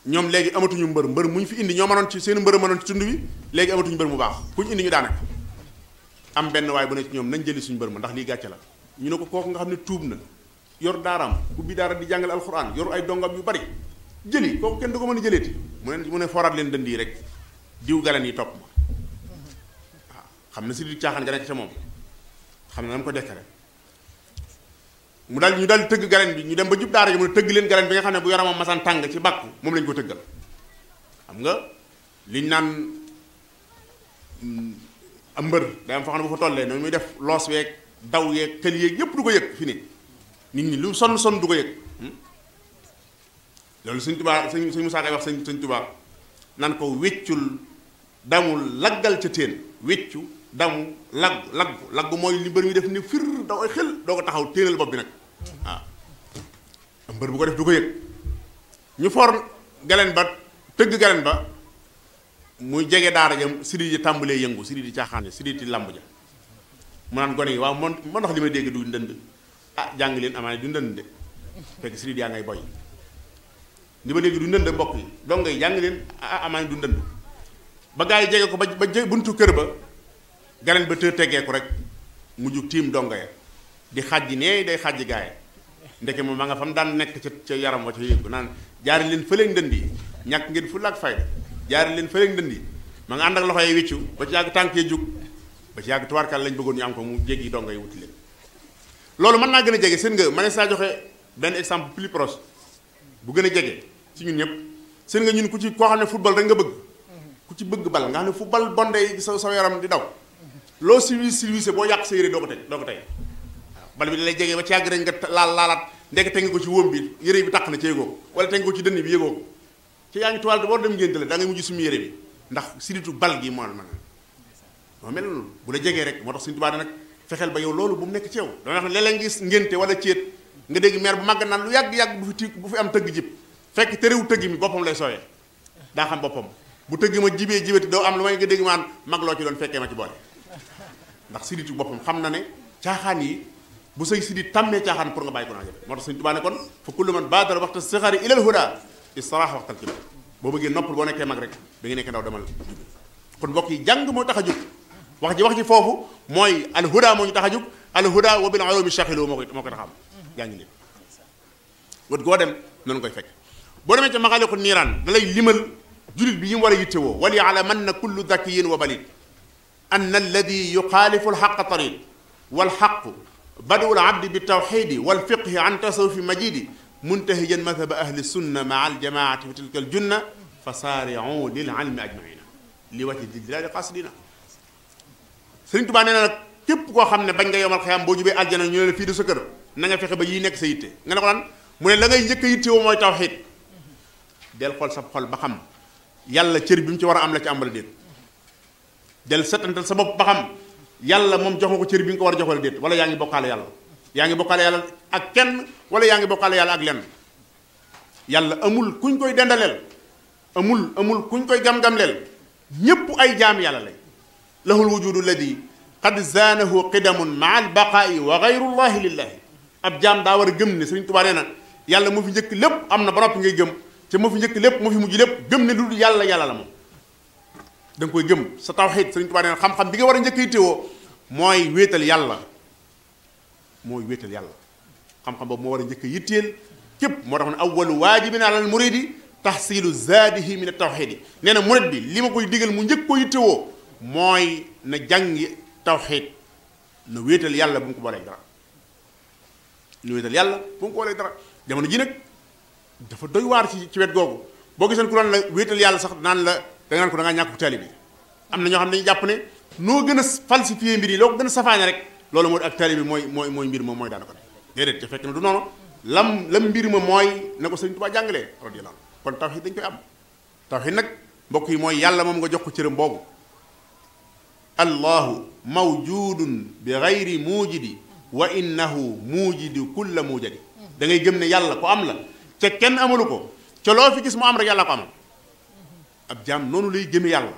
ñoom léegi amatuñu mbër mu ñu fi indi ñoo mënoon ci seen mbër mënoon ci tund wi léegi amatuñu mbër mu baax ku ñu indi ñu daanaka am benn waay bu ne ci ñoom nañ jëli suñu mbër ma ndax lii gàcce la ñu ne ko kooku nga xam ne tuub na yor daaraam ubbi daara di jàngale alxuraan yor ay dongam yu bari jëli kooku kenn du ko mën a jëleeti mu ne foraat leen dënd yi rek diw galan yi topp ma waaw xam na si di caaxaan ga nekk ca moom xam na na mu ko dekkale ñu daal di tëgg galen bi ñu dem ba jub daara ji mu ne tëgg leen galen bi nga xam ne bu yaramam masaan tàng ci bàkku moom lañu ko tëggal xam nga liñ naan am mbër day am foo xam ne bu fa tollee noonu muy def loos weeg daw yeeg xel yeeg yépp du ko yëg fi ne nit ñi lu sonn du ko yëg loolu Sëñ Tuubaa Sëñ Musaa Ka wax Sëñ Tuubaa nan ko wéccul damu laggal ca teen wéccu damu laggu mooy li mbër mi def ni fir daw ay xel doo ko taxaw téenal bopp bi nag waaw mbër bu ko def du ko yëg ñu for galen ba tëgg galen ba muy jege daara jam sidi di tàmbalee yëngu sidi di caaxaan ja sidi di làmb ja mu naan gone yi waaw man ndax li may dégg du ndënd jàng leen amaane du ndënd de fekk sidi di yaa ngay boy li ma dégg du ndënd mbokk yi donc ngay jàng leen amaane du ndënd ba gaa yi jege ko ba buntu kër ba galen ba tër teggee ko rek mu jug tiim dongo ya di xàjji nee day xàjji gaay ndeke moom ma nga fa mu daan nekk ca yaram wa ca yëngu naan jaari leen fëleeg ndënd yi ñàkk ngeen fulla ak fayda jaari leen fëleeg ndënd yi ma nga ànd ak loxo yi wiccu ba ci yàgg tànk yi jug ba ci yàgg tubaarkal lañ bëggoon ñu am ko mu jéggi dongo yi wuti leen loolu mën naa gën a jege seen nga ma ne saa joxe benn exemple plus proche bu gën a jege ci ñun ñëpp seen nga ñun ku ci koo xam ne football rek nga bëgg ku ci bëgg bal nga xam ne fu bal bondee sa yaram di daw loo silvissé boo yàq sa yére doo ko tey waaw bal bi da lay jege ba ci yàgg rek nga laalaat ndekk teg nga ko ci wóom bi yére bi taq na ci yégoo ko wala teg nga ko ci dënn bi yégoo ko ci yaa ngi toile boo dem ngénte la da ngay mujj sumu yére bi ndax siritu bal gi moo mel noonu bu la jegee rek moo tax Sëñ Tuubaa nag fexeel ba yow loolu bu mu nekk ci yow dana wax ne léeg-léeg gis ngénte wala céet nga dégg meer bu màgg naan lu yàgg-yàgg bu fi am tëgg jib fekk terewu tëgg mi boppam lay sooyee daa xam boppam bu tëgg ma jibeti doo am lu may nga dégg maan mag loo ci doon fekkee ma ci boole ndax siritu boppam xam na ne caaxaan yi bu say sidi tàmmee caaxaan pour nga bàyyi ko naa jafe moo tax Sëñ Tuubaa ne kon fa kullu man baadara waxta sixari ilal huda istiraaha waxtal kibar boo bëggee noppal boo nekkee mag rek ba nga nekk ndaw demal kon mbokk yi jàng moo tax a jóg wax ji foofu mooy al huda moo ñu tax a jóg al huda wa bil ulumi shaxilu moo ko tax a am jàngi leen wët goo dem noonu koy fekk boo demee ca maxaaliqu niiraan da lay limal julit bi yi mu war a yittewoo wali ya'lamanna kullu dakiyin wa balid an alladi yuxaalifu alxaqa tarid walxaqu badu alabdi bitawxidi walfiqhi an tasawufi majidi muntahijan madhaba ahli sunna maa aljamaati fi tilka aljunna fa saari'u lil ilmi ajmaina li wajhi dilali qasidina Sëriñ Tuubaa nee na nag képp koo xam ne bañ nga yomal xiyam boo jubee aljana ñu ne la fii du sa kër na nga fexe ba yii nekk sa yitte nga ne ko lan mu ne la ngay njëkk a yittewoo mooy tawxiid del xool sa xol ba xam yàlla cër bi mu ci war a am la ci am wala déet del setantal sa bopp ba xam yàlla moom jox nga ko cër bi nga ko war a jox wala déet wala yaa ngi bokkaale yàlla ak kenn wala yaa ngi bokkaale yàlla ak lenn yàlla amul kuñ koy dendaleel amul kuñ koy gam-gamleel ñépp ay jaam yàlla lañ lahul wujudu alladi qad zaanahu qidamun maa albaqaa'i wa gayrullahi lillahi ab jaam daa war a gëm ne Sëriñ Tuubaa nee na yàlla moo fi njëkk lépp am na ba noppi ngay gëm te moo fi njëkk lépp moo fi mujj lépp gëm ne lu yàlla yàlla la moom da nga koy gëm sa tawxiid Sëriñ Tuubaa nee na xam-xam bi nga war a njëkk yittewoo mooy wéetal yàlla xam-xam boobu moo war a njëkk yitteel képp moo tax ne awwalu waajibin alal muridi tahsilu zaadihi min at-tawxiid yi nee na murid bi li ma koy digal mu njëkk ko yittewoo mooy na jàngi tawxiid na wéetal yàlla bu mu ko boolee dara na wéetal yàlla bu mu ko boolee dara jamono ji nag dafa doy waar ci wet googu boo giseen ku naan la wéetal yàlla sax naan la da nga naan ko da ngaa ñàkk taalibe bi am na ñoo xam ne dañuy jàpp ne noo gën a falsifié mbir yi loo ko gën a safaane rek loolu moo ak taalibe bi mooy mbir moom mooy daana ko déedéet te fekk na du noonu lam mbir ma mooy na ko Sëriñ Tuubaa jàngalee radiyallaahu kon tawxiid dañ koy am tawxiid nag mbokk yi mooy yàlla moom nga jox ko cëram boobu allahu mawjudun bi gayri muujidi wa innahu muujidu kulla muujadi da ngay gëm ne yàlla ko am la ca kenn amalu ko ca loo fi gis mu am rek yàlla ko amal ab jaam noonu lay gëme yàlla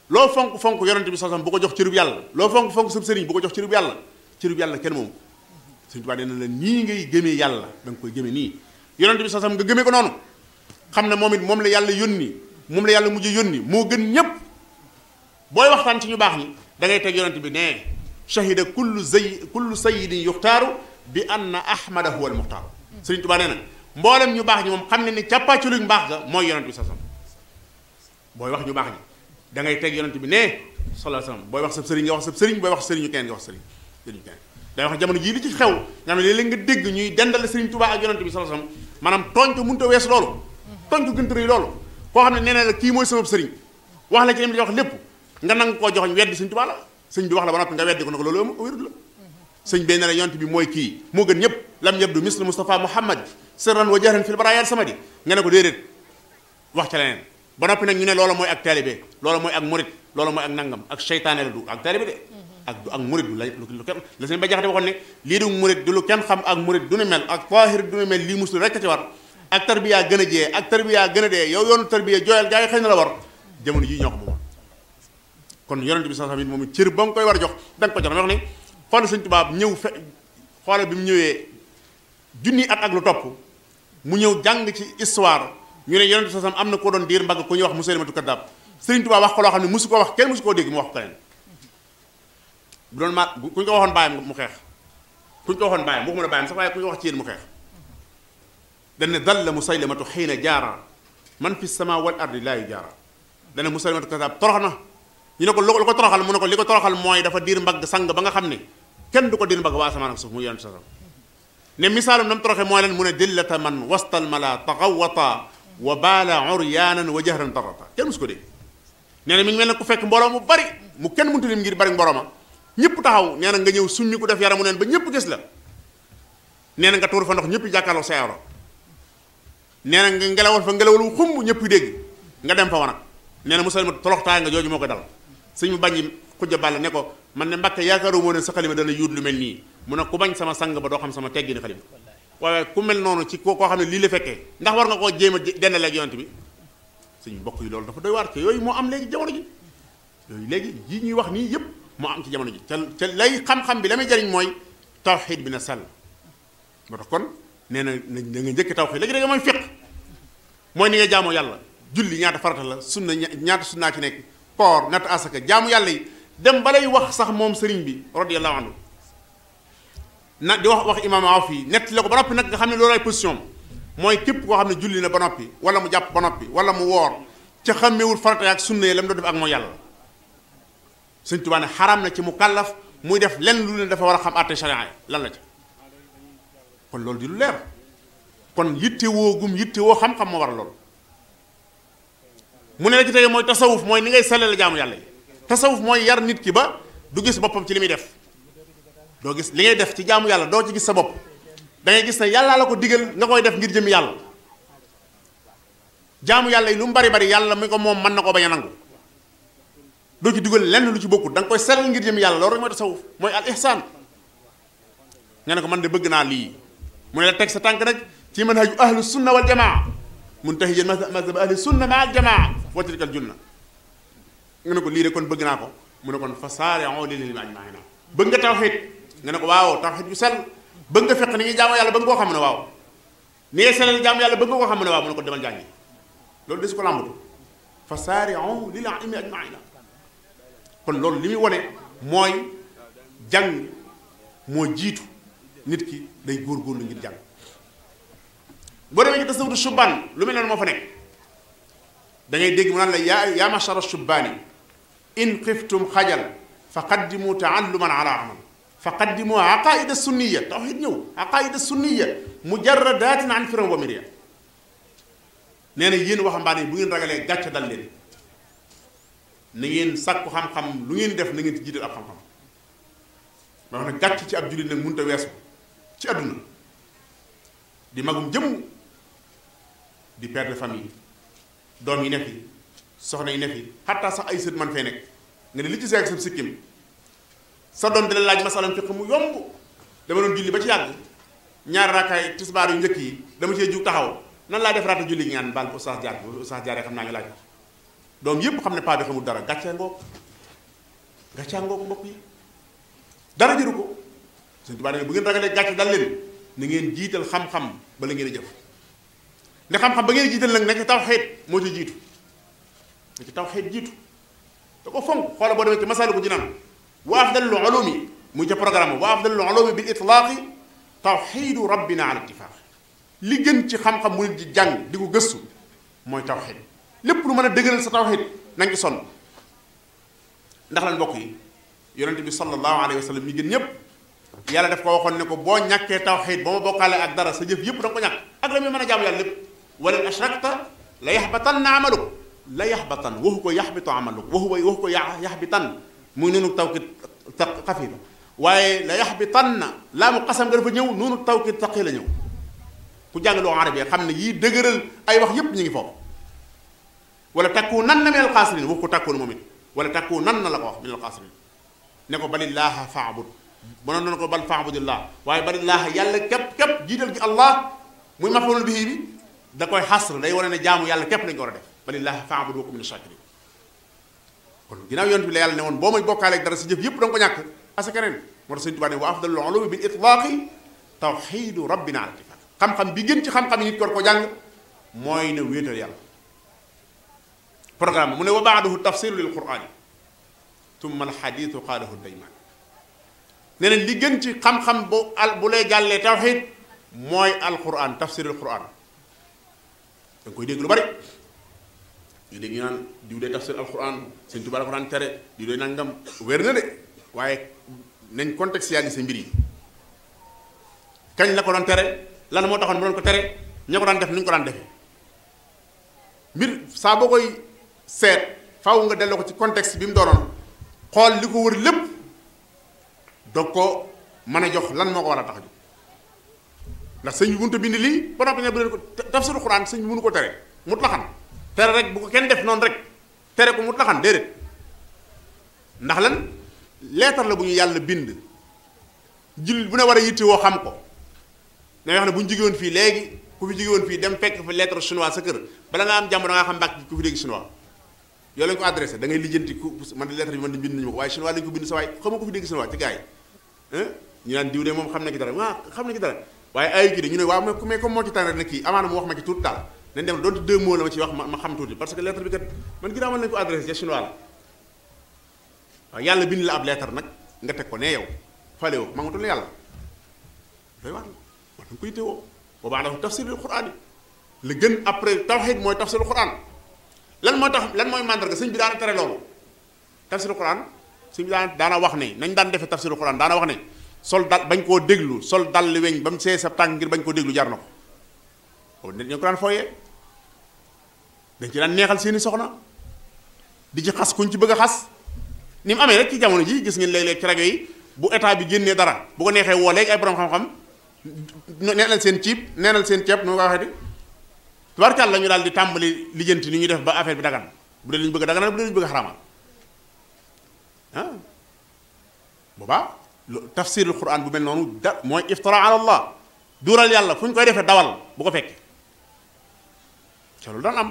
loo fonk yonente bi sasam bu ko jox cërub yàlla loo fonk sab sëriñ bu ko jox cërub yàlla kenn moomu Sëriñ Tuubaa nee na la nii ngay gëmee yàlla da nga koy gëme nii yonente bi sasam nga gëmee ko noonu xam ne moom la yàlla yónni moom la yàlla mujj yónni moo gën ñépp booy waxtaan ci ñu baax ñi da ngay teg yonente bi ne shahida kullu sayyidin yuxtaaru bi anna ahmada huwa al muxtaaru Sëriñ Tuubaa nee na mboolem ñu baax ñi moom xam ne ni càppaaculuñ mbaax ga mooy yonente bi sasam booy wax ñu baax ñi da ngay teg yonente bi ne sallallahu alayhi wasallam booy wax sab sëriñ nga wax sab sëriñ booy wax sëriñu keneen nga wax sëriñu keneen day wax jamono jii li ci xew nga xam ne léeg-léeg nga dégg ñuy dendale Sëriñ Tuubaa ak yonente bi sallallahu alayhi wasallam maanaam tooñ ko mënut a weesu loolu tooñ ko gën a rëy loolu koo xam ne nee na la kii mooy sama sëriñ wax la ci lim di wax lépp nga nangu koo joxoñ weddi Sëriñ Tuubaa la sëñ bi wax la ba noppi nga weddi ko ne ko loolu wérul la sëñ bi ne la yonent bi mooy kii moo gën ñëpp lam yabdu misle Mustafa Muhammad sirran wa jahran fil baraaya samadi nga ne ko déedéet wax ca leneen ba noppi nag ñu ne loola mooy ak taalibe loola mooy ak murit loola mooy ak nangam ak seytaane la du ak taalibe de ak murit du lu kenn la sëñ ba jaxate waxoon ne lii du murit du lu kenn xam ak murit du nu mel ak taahir du nu mel lii musul rekk ci war ak tarbiya gën a jee ak tarbiya gën a dee yow yoonu tarbiya jooyal gaa yi xëy na la war jamono ji ñoo ko moom kon yonent bi sax tamit moom cër ba nga koy war a jox da nga ko jox wax ne xoolal Sëñ Tuubaa ñëw xoolal bi mu ñëwee junni at ak lu topp mu ñëw jàng ci histoire ñu ne yonent bi sax am na ko doon diir mbagg ku ñuy wax Musaylimatu Kaddaab Sëriñ Tuubaa wax ko loo xam ne musu ko wax kenn musu koo dégg mu wax ko keneen bu doon ma kuñ ko waxoon bàyyam mu xeex kuñ ko waxoon bàyyam waxuma la bàyyam sax waaye kuñ ko wax ci yéen mu xeex dañ ne dalla Musaylimatu xiina jaara man fi sama wal ardi laa yu jaara dana Musaylimatu Kaddaab torox na ñu ne ko lu ko toroxal mu ne ko li ko toroxal mooy dafa diir mbagg sang ba nga xam ne kenn du ko diir mbagg waa asamaan ak suuf mu yonent sa ne misaalum nam toroxe mooy leen mu ne dillata man wastal mala taxawata wa baala uryaanan wa jahran tarata kenn musu ko dégg nee na mi ngi mel ne ku fekk mbooloo mu bari mu kenn mënta lim ngir bari mbooloo ma ñëpp taxaw nee na nga ñëw suññi ko def yaramu neen ba ñëpp gis la nee na nga tuur fa ndox ñëpp jàkkaarloo sa yoro nee na nga ngelawal fa ngelawal xumb ñëpp dégg nga dem fa wanag nee na Musaylimatu toroxtaay nga jooju moo ko dal sëñ mu bañ xujja bàll ne ko man ne Mbàkke yaakaaru moo ne sa xalima dana yuut lu mel nii mu ne ku bañ sama sang ba doo xam sama teggi ni xalima waaye ku mel noonu ci koo xam ne lii la fekkee ndax war nga koo jéem a dendale ak yonent bi suñu mbokk yi loolu dafa doy waar te yooyu moo am léegi jamono ji yooyu léegi yi ñuy wax nii yëpp moo am ci jamono ji ca lay xam-xam bi la may jariñ mooy tawxiid bi na sell moo tax kon nee na na nga njëkk tawxiid léegi da mooy fiq mooy ni nga jaamoo yàlla julli ñaata farata la sunna ñaata sunnaa ci nekk koor natt asaka jaamu yàlla yi dem ba lay wax sax moom sëriñ bi radiyallahu anhu na di wax imaam Awf yi nett la ko ba noppi nag nga xam ne loolu ay position mooy képp koo xam ne julli na ba noppi wala mu jàpp ba noppi wala mu woor ca xàmmewul farata ak sunna yi la mu doon def ak mooy yàlla Sëñ Tuubaa ne xaraam na ci mu kàllaf muy def lenn lu ne dafa war a xam àtte sharia lan la ca kon loolu di lu leer kon yitte woo gum yitte woo xam-xam moo war a loolu mu ne la ci tege mooy tasawuf mooy ni ngay sellal la jaamu yàlla yi tasawuf mooy yar nit ki ba du gis boppam ci li muy def doo gis li ngay def ci jaamu yàlla doo ci gis sa bopp da ngay gis ne yàllaa la ko digal nga koy def ngir jëm yàlla jaamu yàlla yi lu mu bari bari yàlla mi ko moom mën na ko bañ a nangu doo ci dugal lenn lu ci bokkut da nga koy sellal ngir jëm yàlla loolu rek mooy tasawuf mooy al ihsaan nga ne ko man de bëgg naa lii mu ne la teg sa tànk nag ci manhaju ahlu sunna wal jamaa muntahijan mazhab ahli sunna ma al jamaa wa tilka al junna nga ne ko lii de kon bëgg naa ko mu ne kon fa saari'u lil ilmi ajma'iina bëgg nga tawxiid nga ne ko waaw tawxiid bu sell bëgg nga fekk ni ñuy jaamu yàlla bëgg nga koo xam ne waaw ni ngay sellal jaamu yàlla bëgg nga koo xam ne waaw mu ne ko demal jàngi loolu de su ko làmbatu fa saari'u lil ilmi ajma'iina kon loolu li muy wone mooy jàng moo jiitu nit ki day góorgóorlu ngir jàng boo demee ci tasawudu shubaan lu mel noonu moo fa nekk da ngay dégg mu naan la yaa mashara shubbaani in xiftum xajal fa qaddimu taalluman ala amal fa qaddimu aqaida sunniya tawxid ñëw aqaida sunniya mujarradatin an firan wa miriya nee na yéen waxambaane yi bu ngeen ragalee gàcce dal leen na ngeen sàkku xam-xam lu ngeen def na ngeen ci jiital ab xam-xam ma wax ne gàcc ci ab jullit nag mënut a weesu ci àdduna di magum jëm di père de famille doom yi ne fi soxna yi ne fi xataa sax ay sët man fee nekk nga ne li ci seeg sa sikkim sa doom dina laaj masalam fiq mu yomb dama doon julli ba ci yàgg ñaari raakaay tisbaar yu njëkk yi dama cee jug taxaw nan laa def raata julli ñaan baal ko oustaz jaar xam naa ñu laaj doom yépp xam ne paa bi xamul dara gàccee ngoog mbokk yi dara jëru ko Sëñ Tuubaa bu ngeen ragalee gàcce dal leen na ngeen jiital xam-xam bala ngeen a jëf ne xam-xam ba ngeen jiital nag nekk tawxiid moo ci jiitu nekk tawxiid jiitu da ko fonk xoola boo demee ci Masaalikul Jinaan wa afdalul ulumi muy ca programme wa afdalul ulumi bil itlaaqi tawxiidu rabbina ala ittifaaq li gën ci xam-xam mu nit di jàng di ko gëstu mooy tawxiid lépp lu mën a dëgëral sa tawxiid na nga ci sonn ndax lan mbokk yi yonente bi sallallahu alayhi wa sallam mi gën ñépp yàlla daf ko waxoon ne ko boo ñàkkee tawxiid ba ma bokkaale ak dara sa jëf yépp da nga ko ñàkk ak la muy mën a jaamu yàlla lépp wala in ashrakta la yaxbatanna amaluk la yaxbatan waxu ko yaxbitu amaluk waxu ko yaxbitan muy noonu tawkiid xafiifa waaye la yaxbitanna laa mu xasam nga dafa ñëw noonu tawkiid saqi la ñëw ku jàng loo arabe xam ne yii dëgëral ay wax yépp ñu ngi foofu wala takuunanna min alxaasiriin waxu ko takkuun moom it wala takuunanna la ko wax min alxaasiriin ne ko balillaaha faabud mënoon na ko bal faabudillah waaye balillaaha yàlla képp jiital gi allah muy mafoonul bihi bi da koy xasr day wane ne jaamu yàlla képp lañ ko war a def balillaaha faabud wa kun mina shaakiriin kon ginnaaw yoon bi la yàlla ne woon boo may bokkaaleeg dara si jëf yépp da nga ko ñàkk asa keneen moo tax Sëñ Tuubaa ne wa afdalul ulumi bil itlaaqi tawxiidu rabbina al ittifaaq xam-xam bi gën ci xam-xam yi nit ko jàng mooy na wéetal yàlla programme mu ne wa ba'dahu tafsiru lil qur'aani tumma al xadiisu qaalahu daymaan nee na li gën ci xam-xam bu lay jàllee tawxiid mooy alquran tafsirul quran da nga koy dégg lu bari ñu dégg ñu naan diw dee tafsir alquran Sëñ Tuubaa la ko daan tere diw dee nangam wér na de waaye nañ contextualiser mbir yi kañ la ko doon tere lan moo taxoon mu doon ko tere ña ko daan def ni ñu ko daan defee mbir saa boo koy seet faaw nga delloo ko ci contexte bi mu doonoon xool li ko wër lépp doog ko mën a jox lan moo ko war a tax a jóg ndax sëñ bi mënut a bind lii ba noppi ne bu leen ko tafsiru Quraan sëñ bi mënu ko tere mutlaxan tere rek bu ko kenn def noonu rek tere ko mutlaxan déedéet ndax lan leetar la bu ñu yàlla bind jullit bu ne war a yitte woo xam ko da wax ne bu ñu jóge woon fii léegi ku fi jóge woon fii dem fekk fa lettre chinois sa kër bala nga am jàmm da ngaa xam mbàkk ku fi dégg chinois yow lañ ko adressé da ngay lijjanti ku man di lettre bi man di bind nañu ma ko waaye chinois lañu ko bind sa waay xamoo ko fi dégg chinois ci gars yi ñu naan diw de moom xam na ci dara waaw xam na ci dara waaye ay kii de ñu ne waaw mais comme moo ci tànn rek ne kii amaana mu wax ma ci tuuti daal nañ dem doonte 2 mots la ma ci wax ma xam tuuti parce que lettre bi kat man ginnaaw man lañu ko adressé ca chinois la waaw yàlla bind la ab lettre nag nga teg ko nee yow fale woo mangutul la yàlla doy waar war danga koy téwoo boobaa dafa tafsirul Qur'aan la gën après tawhid mooy tafsirul Qur'aan lan mooy tax lan mooy màndarga sëñ bi daana tere loolu tafsirul Qur'aan sëñ bi daana wax ne nañ daan defee tafsirul Qur'aan daana wax ne sol dal bañ koo déglu sol dal li weñ ba mu see sa tànk ngir bañ koo déglu jar na ko boobu nit ñoo ko daan fooyee dañ ci daan neexal seeni soxna di ci xas kuñ ci bëgg a xas ni mu amee rek ci jamono ji gis ngeen léeg-léeg ci rajo yi bu état bi génnee dara bu ko neexee woo léegi ay borom xam-xam neenal seen ceeb nu nga waxee di tubaarkàlla la ñu daal di tàmbali lijjanti ni ñuy def ba affaire bi dagan bu dee li ñu bëgg a daganal bu dee li ñu bëgg a xaraamal ah boobaa tafsirul Qur'an bu mel noonu da mooy iftira ala Allah duural yàlla fu ñu koy defee dawal bu ko fekkee ca loolu daan am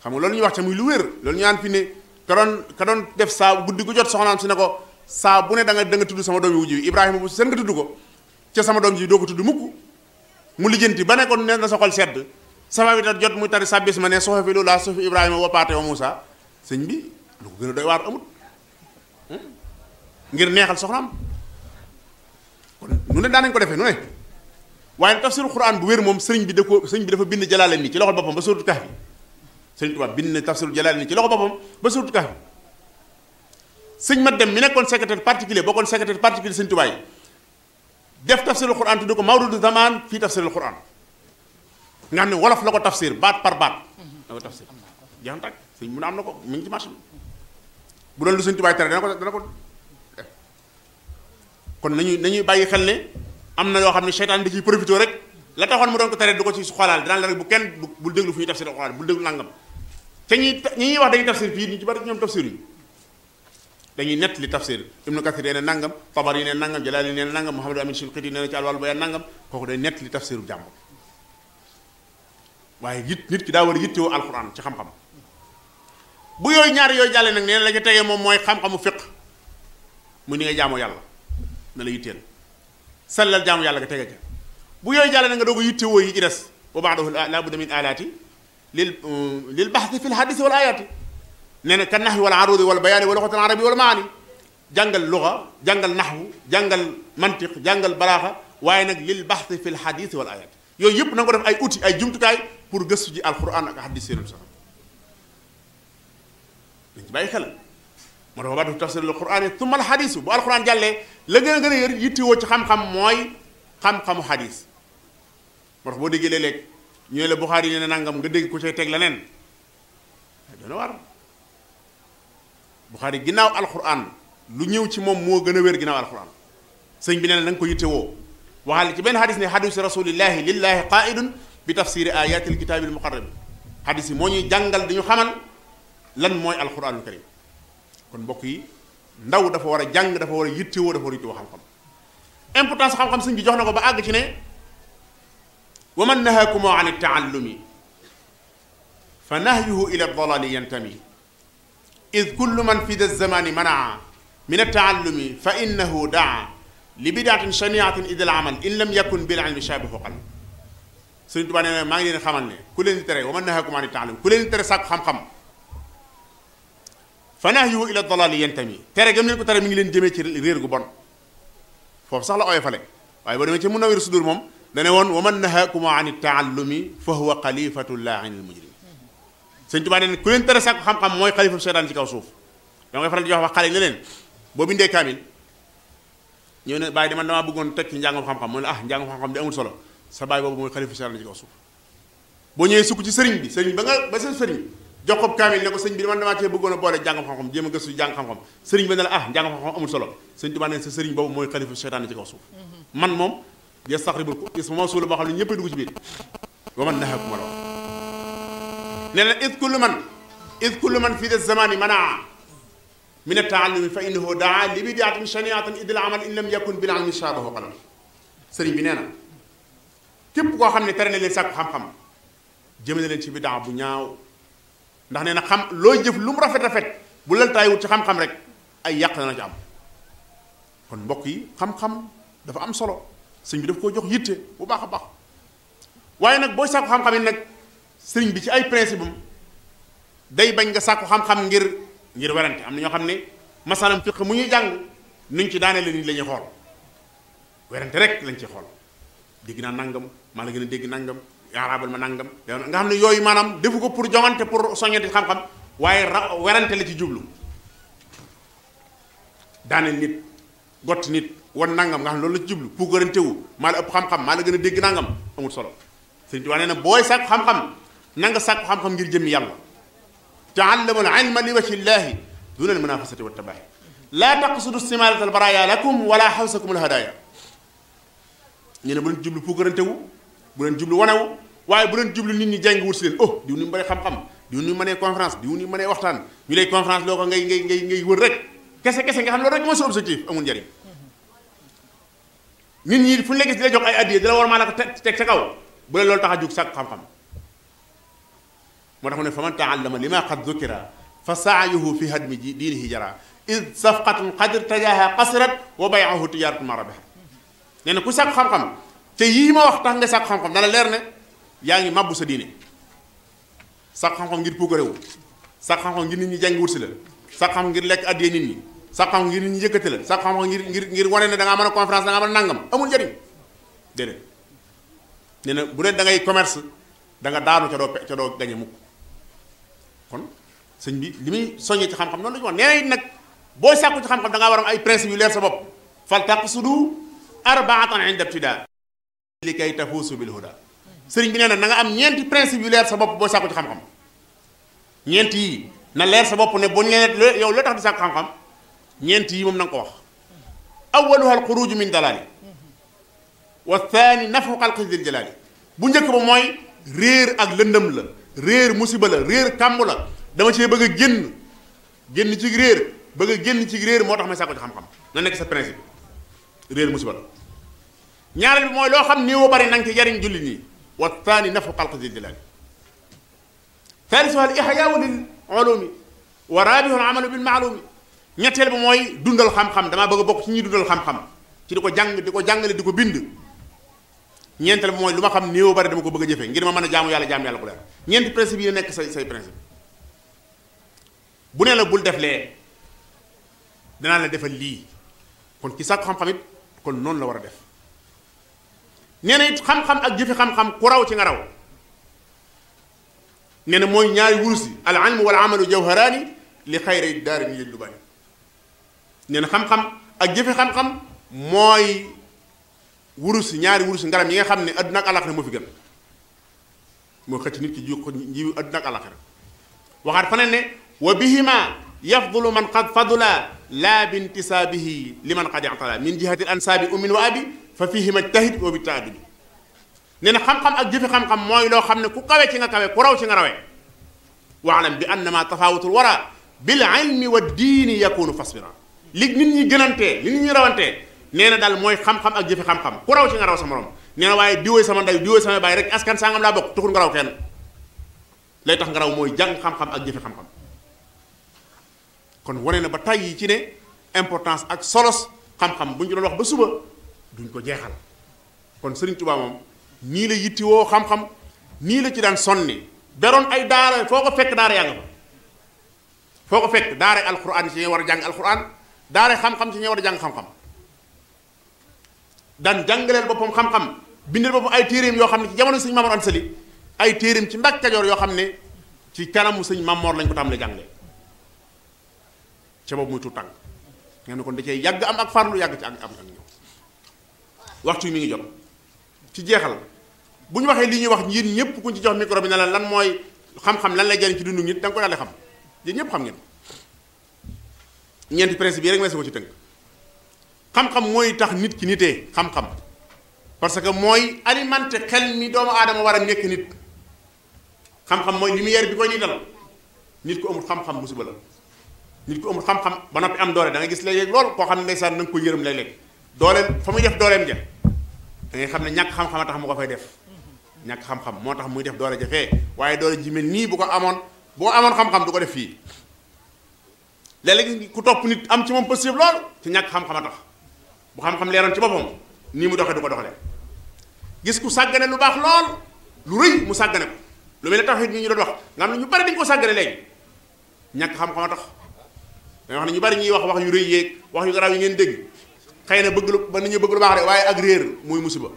xam nga loolu ñuy wax ca muy lu wér loolu ñu naan fi ne ka doon def saa guddi gu jot soxnaam si ne ko saa bu ne da nga tudd sama doom yi wujj Ibrahima bu seen nga tudd ko ca sama doom ji doo ko tudd mukk mu lijjanti ba ne ko ne na sa xol sedd sama bi jot muy tari sabbis ma ne soxo fi lu laa sofi Ibrahima wappaate wa Moussa sëñ bi lu ko gën a doy waar amut ngir neexal soxnaam kon nu ne daan nañ ko defee nu ne waaye tafsirul Quran bu wér moom sëñ bi dafa bind Jalalayn ni ci loxol boppam ba suratul Kahf sëñ Tuubaa bind na tafsirul Jalalayn ni ci loxol boppam ba suratul Kahf sëñ ma dem mi nekkoon secrétaire particulier bokkoon secrétaire particulier sëñ Tuubaa yi def tafsirul Quran tudd ko mawrudu zaman fii tafsirul Quran nga xam ne wolof la ko tafsir baat par baat la ko tafsir jeex na tàkk sëñ mun a am na ko mi ngi ci marché bu doon lu sëñ Tuubaa tere dana ko kon nañuy bàyyi xel ne am na yoo xam ne seytaan da ciy profité rek la taxoon mu doon ko tere du ko ci xoolaal dinaan la rek bu kenn bul déglu fu ñuy tafsir Alxuraan bul déglu nangam te ñuy wax dañuy tafsir fii ñu ci bari ñoom tafsir yi dañuy nett li tafsir Ibnu Kathir nee na nangam Tabari nee na nangam Jalaali nee na nangam Muhammad Amin Shinqiti nee na ci Alwaul Bayaan nangam kooku day nett li tafsiru jàmbur waaye nit ki daa war a yittewoo alxuraan ci xam-xam bu yooyu ñaari yooyu jàllee nag nee na la ca tegee moom mooy xam-xamu fiq mu ni nga jaamoo yàlla na la yitteel sellal jaamu yàlla nga tege ca bu yooyu jàllee nag nga doog a yittewoo yi ci des wa ba'dahu laa budda min alaati lil baxthi fi l hadisi wal ayaati nee na ka naxwi wal arudi wal bayaani wa luxatil arabi wal maani jàngal luxa jàngal naxwu jàngal mantiq jàngal balaaxa waaye nag lil baxthi fi l hadisi wal ayaati yooyu yëpp na nga ko def ay outils ay jumtukaay pour gëstu ji alquran ak hadis yéen sax dañ ci bàyyi xel moo tax baatu tafsirul qur'aan thumma al hadisu bu alquran jàllee la gën a yër yittewoo ci xam-xam mooy xam-xamu hadis moo tax boo déggee léeg-léeg ñu ne la Buxaari yi ne nangam nga dégg ko cay teg leneen dana war Buxaari ginnaaw alquran lu ñëw ci moom moo gën a wér ginnaaw alquran sëñ bi nee na nga ko yittewoo waxal ci benn hadis ne hadisu rasulillahi lillahi qaidun bi tafsiri ayatil kitaabil muqarrab hadis yi moo ñuy jàngal dañu xamal lan mooy alquranul karim kon mbokk yi ndaw dafa war a jàng dafa war a yittewoo dafa war a yittewoo xam-xam importance xam-xam sëñ bi jox na ko ba àgg ci ne wa man nahaakum an at-taallumi fa nahyuhu ila ad-dalali yantami id kullu man fi az-zamani manaa min at-taallumi fa innahu daa li bidaatin shaniatin id al-amal in lam yakun bil ilmi shaabihu qal Sëriñ Tuubaa nee na maa ngi leen xamal ne ku leen di tere wa man nahaakum an at-taallumi ku leen di tere sàkku xam-xam fa nahyuhu ila ad-dalali yantami tere gëm leen ko tere mi ngi leen jëmee ci réer gu bon foofu sax la oyofale waaye boo demee ci Munawwir Sudur moom dane woon wa man nahaakum an at-taallumi fa huwa xalifatu llaa'ini al-mujrim Sëriñ Tuubaa nee na ku leen tere sàkku xam-xam mooy xalifa seytaan ci kaw suuf dama koy faral di wax xale yi ne leen boo bindee kaamil ñëw ne bàyyi man damaa bëggoon teg ci njàngam xam-xam mu ne njàngam xam-xam di amul solo sa bàyyi boobu mooy xalifa seytaan ci kaw suuf boo ñëwee sukk ci sëriñ bi sëriñ ba seen sëriñ jox ko kaamil ne ko sëriñ bi man damaa cee bëggoon a boole jàngam xam-xam jéem a gëstu jàng xam-xam sëriñ ba ne la njàngam xam-xam amul solo Sëriñ Tuubaa ne sa sëriñ boobu mooy xalifa seytaan ci kaw suuf man moom yastaxribul ismu mawsuul boo xam ne ñëppay dugg ci biir wa man nahaakum la nee na id kullu man fi de zamani manaa min at-taallumi fa innahu daa li bidaatin shaniatin idil amal in lam yakun bil ilmi shaabahu qalam sëriñ bi nee na képp koo xam ne tere na leen sàkku xam-xam jëmale leen ci bidaa bu ñaaw ndax nee na xam looy jëf lu mu rafet-rafet bu laltaay wut ci xam-xam rek ay yàq na ci am kon mbokk yi xam-xam dafa am solo sëriñ bi daf koo jox yitte bu baax a baax waaye nag booy sàkku xam-xam yi nag sëriñ bi ci ay principe am day bañ nga sàkku xam-xam ngir werante am na ñoo xam ne masalam fiq mu ñuy jàng nuñ ci daane la nit la ñuy xool werante rek lañ ci xool dégg naa nangam maa la gën a dégg nangam yaaraabal ma nangam nga xam ne yooyu maanaam defu ko pour joŋante pour soññante xam-xam waaye werante la ci jublu daane nit gott nit wan nangam nga xam ne loolu la ci jublu puukarante wu maa la ëpp xam-xam maa la gën a dégg nangam amul solo Sëriñ Tuubaa nee na booy sàkku xam-xam na nga sàkku xam-xam ngir jëmmi yàlla taallamul ilma li wajhi llaahi duna al-munaafasati wa tabaahi laa taqsudu istimaalatal baraaya lakum wala xawsakum al-hadaaya ñu ne bu leen jublu puukarante wu bu leen jublu wanewu waaye bu leen jublu nit ñi jàng wut si leen diw ni mu bari xam-xam diw ni mu mënee conférence diw ni mu mënee waxtaan ñu lay conférence loo ko ngay wër rek kese nga xam loolu rek mooy sa objectif amul njariñ nit ñi fu ñu la gis di la jox ay addiya di la war maa la ko teg ca kaw bu la loolu tax a jug sàkk xam-xam moo tax mu ne fa man taallama lima qad zukira fa saayuhu fi hadmi diinihi jara id safqatun qad irtajaha qasirat wa bay'uhu tijaratun ma rabihat nee na ku sàkk xam-xam te yii ma wax tax nga sàkk xam-xam dana leer ne yaa ngi mabbu sa diine sàkk xam-xam ngir puukarewu sàkk xam-xam ngir nit ñi jàngi wut si la sàkk xam-xam ngir lekk addiyee nit ñi sàkk xam-xam ngir nit ñi yëkkati la sàkk xam-xam ngir wane ne da ngaa mën a conférence da ngaa mën a nangam amul njëriñ déedéet nee na bu dee da ngay commerce da nga daanu ca doo gañe mukk kon sëñ bi li muy soññee ci xam-xam noonu la ñu wax nee na nag booy sàkku ci xam-xam da ngaa war am ay principe yu leer sa bopp fal taqsudu arbaatan inda ibtida li kay tafuusu bil huda sëriñ bi nee na na nga am ñeenti principe yu leer sa bopp booy sàkku ci xam-xam ñeent yi na leer sa bopp ne bu ñu leen yow la tax di sàkku xam-xam ñeent yi moom na nga ko wax awaluha al xuruju min dalali wa thani nafu xalqi dil jalali bu njëkk ba mooy réer ak lëndëm la réer musiba la réer kàmb la dama cee bëgg a génn ci réer bëgg a génn ci réer moo tax may sàkku ci xam-xam na nekk sa principe réer musiba la ñaareel bi mooy loo xam néew bari na nga ci jariñ jullit ñi wa thani nafu xalqi dil jalali thaalisuha al ihyaau lil ulumi wa raabihu al amalu bil maalumi ñetteel bi mooy dundal xam-xam damaa bëgg a bokk ci ñuy dundal xam-xam ci di ko jàng di ko jàngale di ko bind ñeenteel bi mooy lu ma xam néew bari dama ko bëgg a jëfe ngir ma mën a jaamu yàlla ku leer ñeenti principe yi nekk say principe bu ne la bul def lee danaa la defal lii kon ki sàkku xam-xam it kon noonu la war a def nee na it xam-xam ak jëfe xam-xam ku raw ci nga raw nee na mooy ñaari wurus yi al ilmu wal amalu jawharaani li xayri daarini yëj lu bari nee na xam-xam ak jëfe xam-xam mooy wurus ñaari wurus ngaram yi nga xam ne adduna ak alaxira moo fi gën moo xëcc nit ki jiw adduna ak alaxira waxaat faneen ne wa bihima yafdulu man qad fadula laa bintisaabihi liman qad i'tala min jihati al ansaabi ummin wa abi fa fihima ijtahid wa bi taadudi nee na xam-xam ak jëfe xam-xam mooy loo xam ne ku kawe ci nga kawe ku raw ci nga rawee waalam bi annama tafawutul wara bil ilmi wa diini yakunu fasbira li nit ñi gënantee li nit ñi rawantee nee na daal mooy xam-xam ak jëfe xam-xam ku raw ci nga raw sa morom nee na waaye diwooy sama ndey diwooy sama baay rek askan sangam laa bokk tuxul nga raw kenn lay tax nga raw mooy jàng xam-xam ak jëfe xam-xam kon wane na ba tàyyi ci ne importance ak solos xam-xam bu ñu doon wax ba suba duñ ko jeexal kon Sëriñ Tuubaa moom nii la yittiwoo xam-xam nii la ci daan sonni beroon ay daara foo ko fekk daara yaa nga fa foo ko fekk daara alquran ci ñi war a jàng alquran daara xam-xam ci ñi war a jàng xam-xam daan jàngaleel boppam xam-xam bindal boppam ay téeréem yoo xam ne ci jamono sëñ Mamoor Anta Sali ay téeréem ci Mbàkke Kajoor yoo xam ne ci kanamu sëñ Mamoor lañ ko tàmbalee jàngale ca boobu muy tuut tànk nga ne kon da cee yàgg am ak farlu yàgg ci am ak ñëw waxtu yi mi ngi jot ci jeexal bu ñu waxee li ñuy wax yéen ñëpp kuñ ci jox micro bi ne la lan mooy xam-xam lan lay jariñ ci dundu nit da nga ko daal di xam yéen ñëpp xam ngeen ñeenti principe yi rek may sa ko ci tënk xam-xam mooy tax nit ki nitee xam-xam parce que mooy alimenter xel mi doomu aadama war a nekk nit xam-xam mooy lumière bi koy niital nit ku amul xam-xam musiba la nit ku amul xam-xam ba noppi am doole da nga gis léeg-léeg lool koo xam ne ndeysaan na nga ko yërëm léeg-léeg dooleel fa muy def dooleem ja da ngay xam ne ñàkk xam-xam a tax mu ko fay def ñàkk xam-xam moo tax muy def doole jafee waaye doole ji mel nii bu ko amoon xam-xam du ko def fii léeg-léeg ku topp nit am ci moom possible lool ci ñàkk xam-xam a tax bu xam-xam leeroon ci boppam nii mu doxee du ko doxalee gis ku sàggane lu baax lool lu rëy mu sàggane ko lu mel ne tawhid mi ñu doon wax nga xam ne ñu bari dañu ko sàggane léegi ñàkk xam-xam a tax dañoo wax ne ñu bari ñuy wax yu rëy yeeg wax yu garaaw yi ngeen dégg xëy na bëgg lu ba nit ñi bëgg lu baax de waaye ak réer muy musiba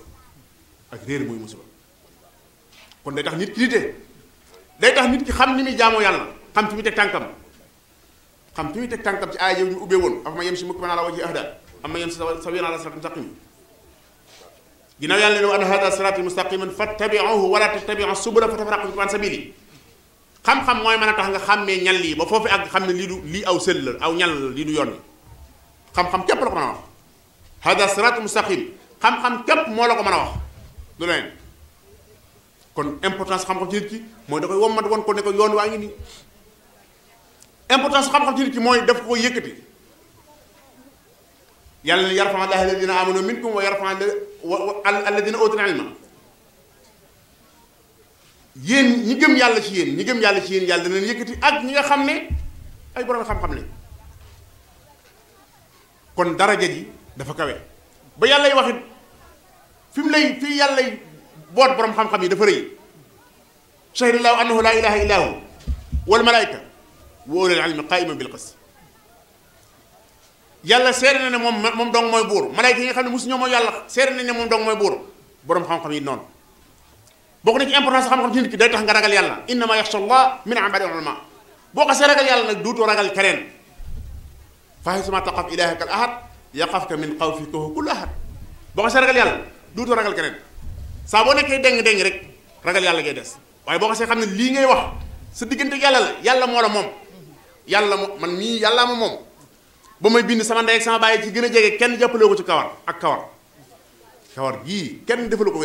kon day tax nit ki nite day tax nit ki xam ni muy jaamoo yàlla xam fi muy teg tànkam ci aaya ñu ubbee woon afa ma yem si mukk man ala wajhi ahda amma yem si sawiyan ala siratin mustaqim ginnaaw yàlla ne wa anna hada sirati mustaqiman fattabi'uhu wala tattabi'u subula fatafarraqa bikum an sabili xam-xam mooy mën a tax nga xàmmee ñal lii ba foofu ak xam ne lii aw sël la aw ñal la lii du yoon wi xam-xam képp la ko mën a wax hada siratu mustaqim xam-xam képp moo la ko mën a wax du leneen kon importance xam-xam ci nit ki mooy da koy wommat won ko ne ko yoon waa ngi nii importance xam-xam ci nit ki mooy daf ko yëkkati yàlla ne yarfa allahu alladina amanu minkum wa yarfa alladina utul ilma. yéen ñi gëm yàlla ci yéen yàlla dana leen yëkkati ak ñi nga xam ne ay borom xam-xam lañ. kon daraja ji dafa kawe ba yàlla y waxit fii yàlla boot borom xam-xam yi dafa rëy. shahidallahu annahu la ilaha illa hu wal malaika wa ulul ilmi qaiman bil qist. yàlla seere na ne moom dong mooy buur malaayka yi nga xam ne mosu ñoo mooy yàlla seere nañ ne moom dong mooy buur boroom xam-xam yi noonu. bokk na ci importance xam-xam ci nit ki day tax nga ragal yàlla innama yaxsha allah min ibadi ulama. boo ko see ragal yàlla nag duutoo ragal keneen. fa haysuma taqaf ilahaka al ahad yaqafka min xawfika kullu ahad. boo ko see ragal yàlla duutoo ragal keneen saa boo nekkee déng rek ragal yàlla ngay des waaye boo ko see xam ne lii ngay wax sa diggante yàlla la yàlla moo la moom. yàlla man mii yàllaa ma moom ba may bind sama ndey ak sama baay ci gën a jege kenn jàppale ko ci kawar ak kawar gii kenn defalu ko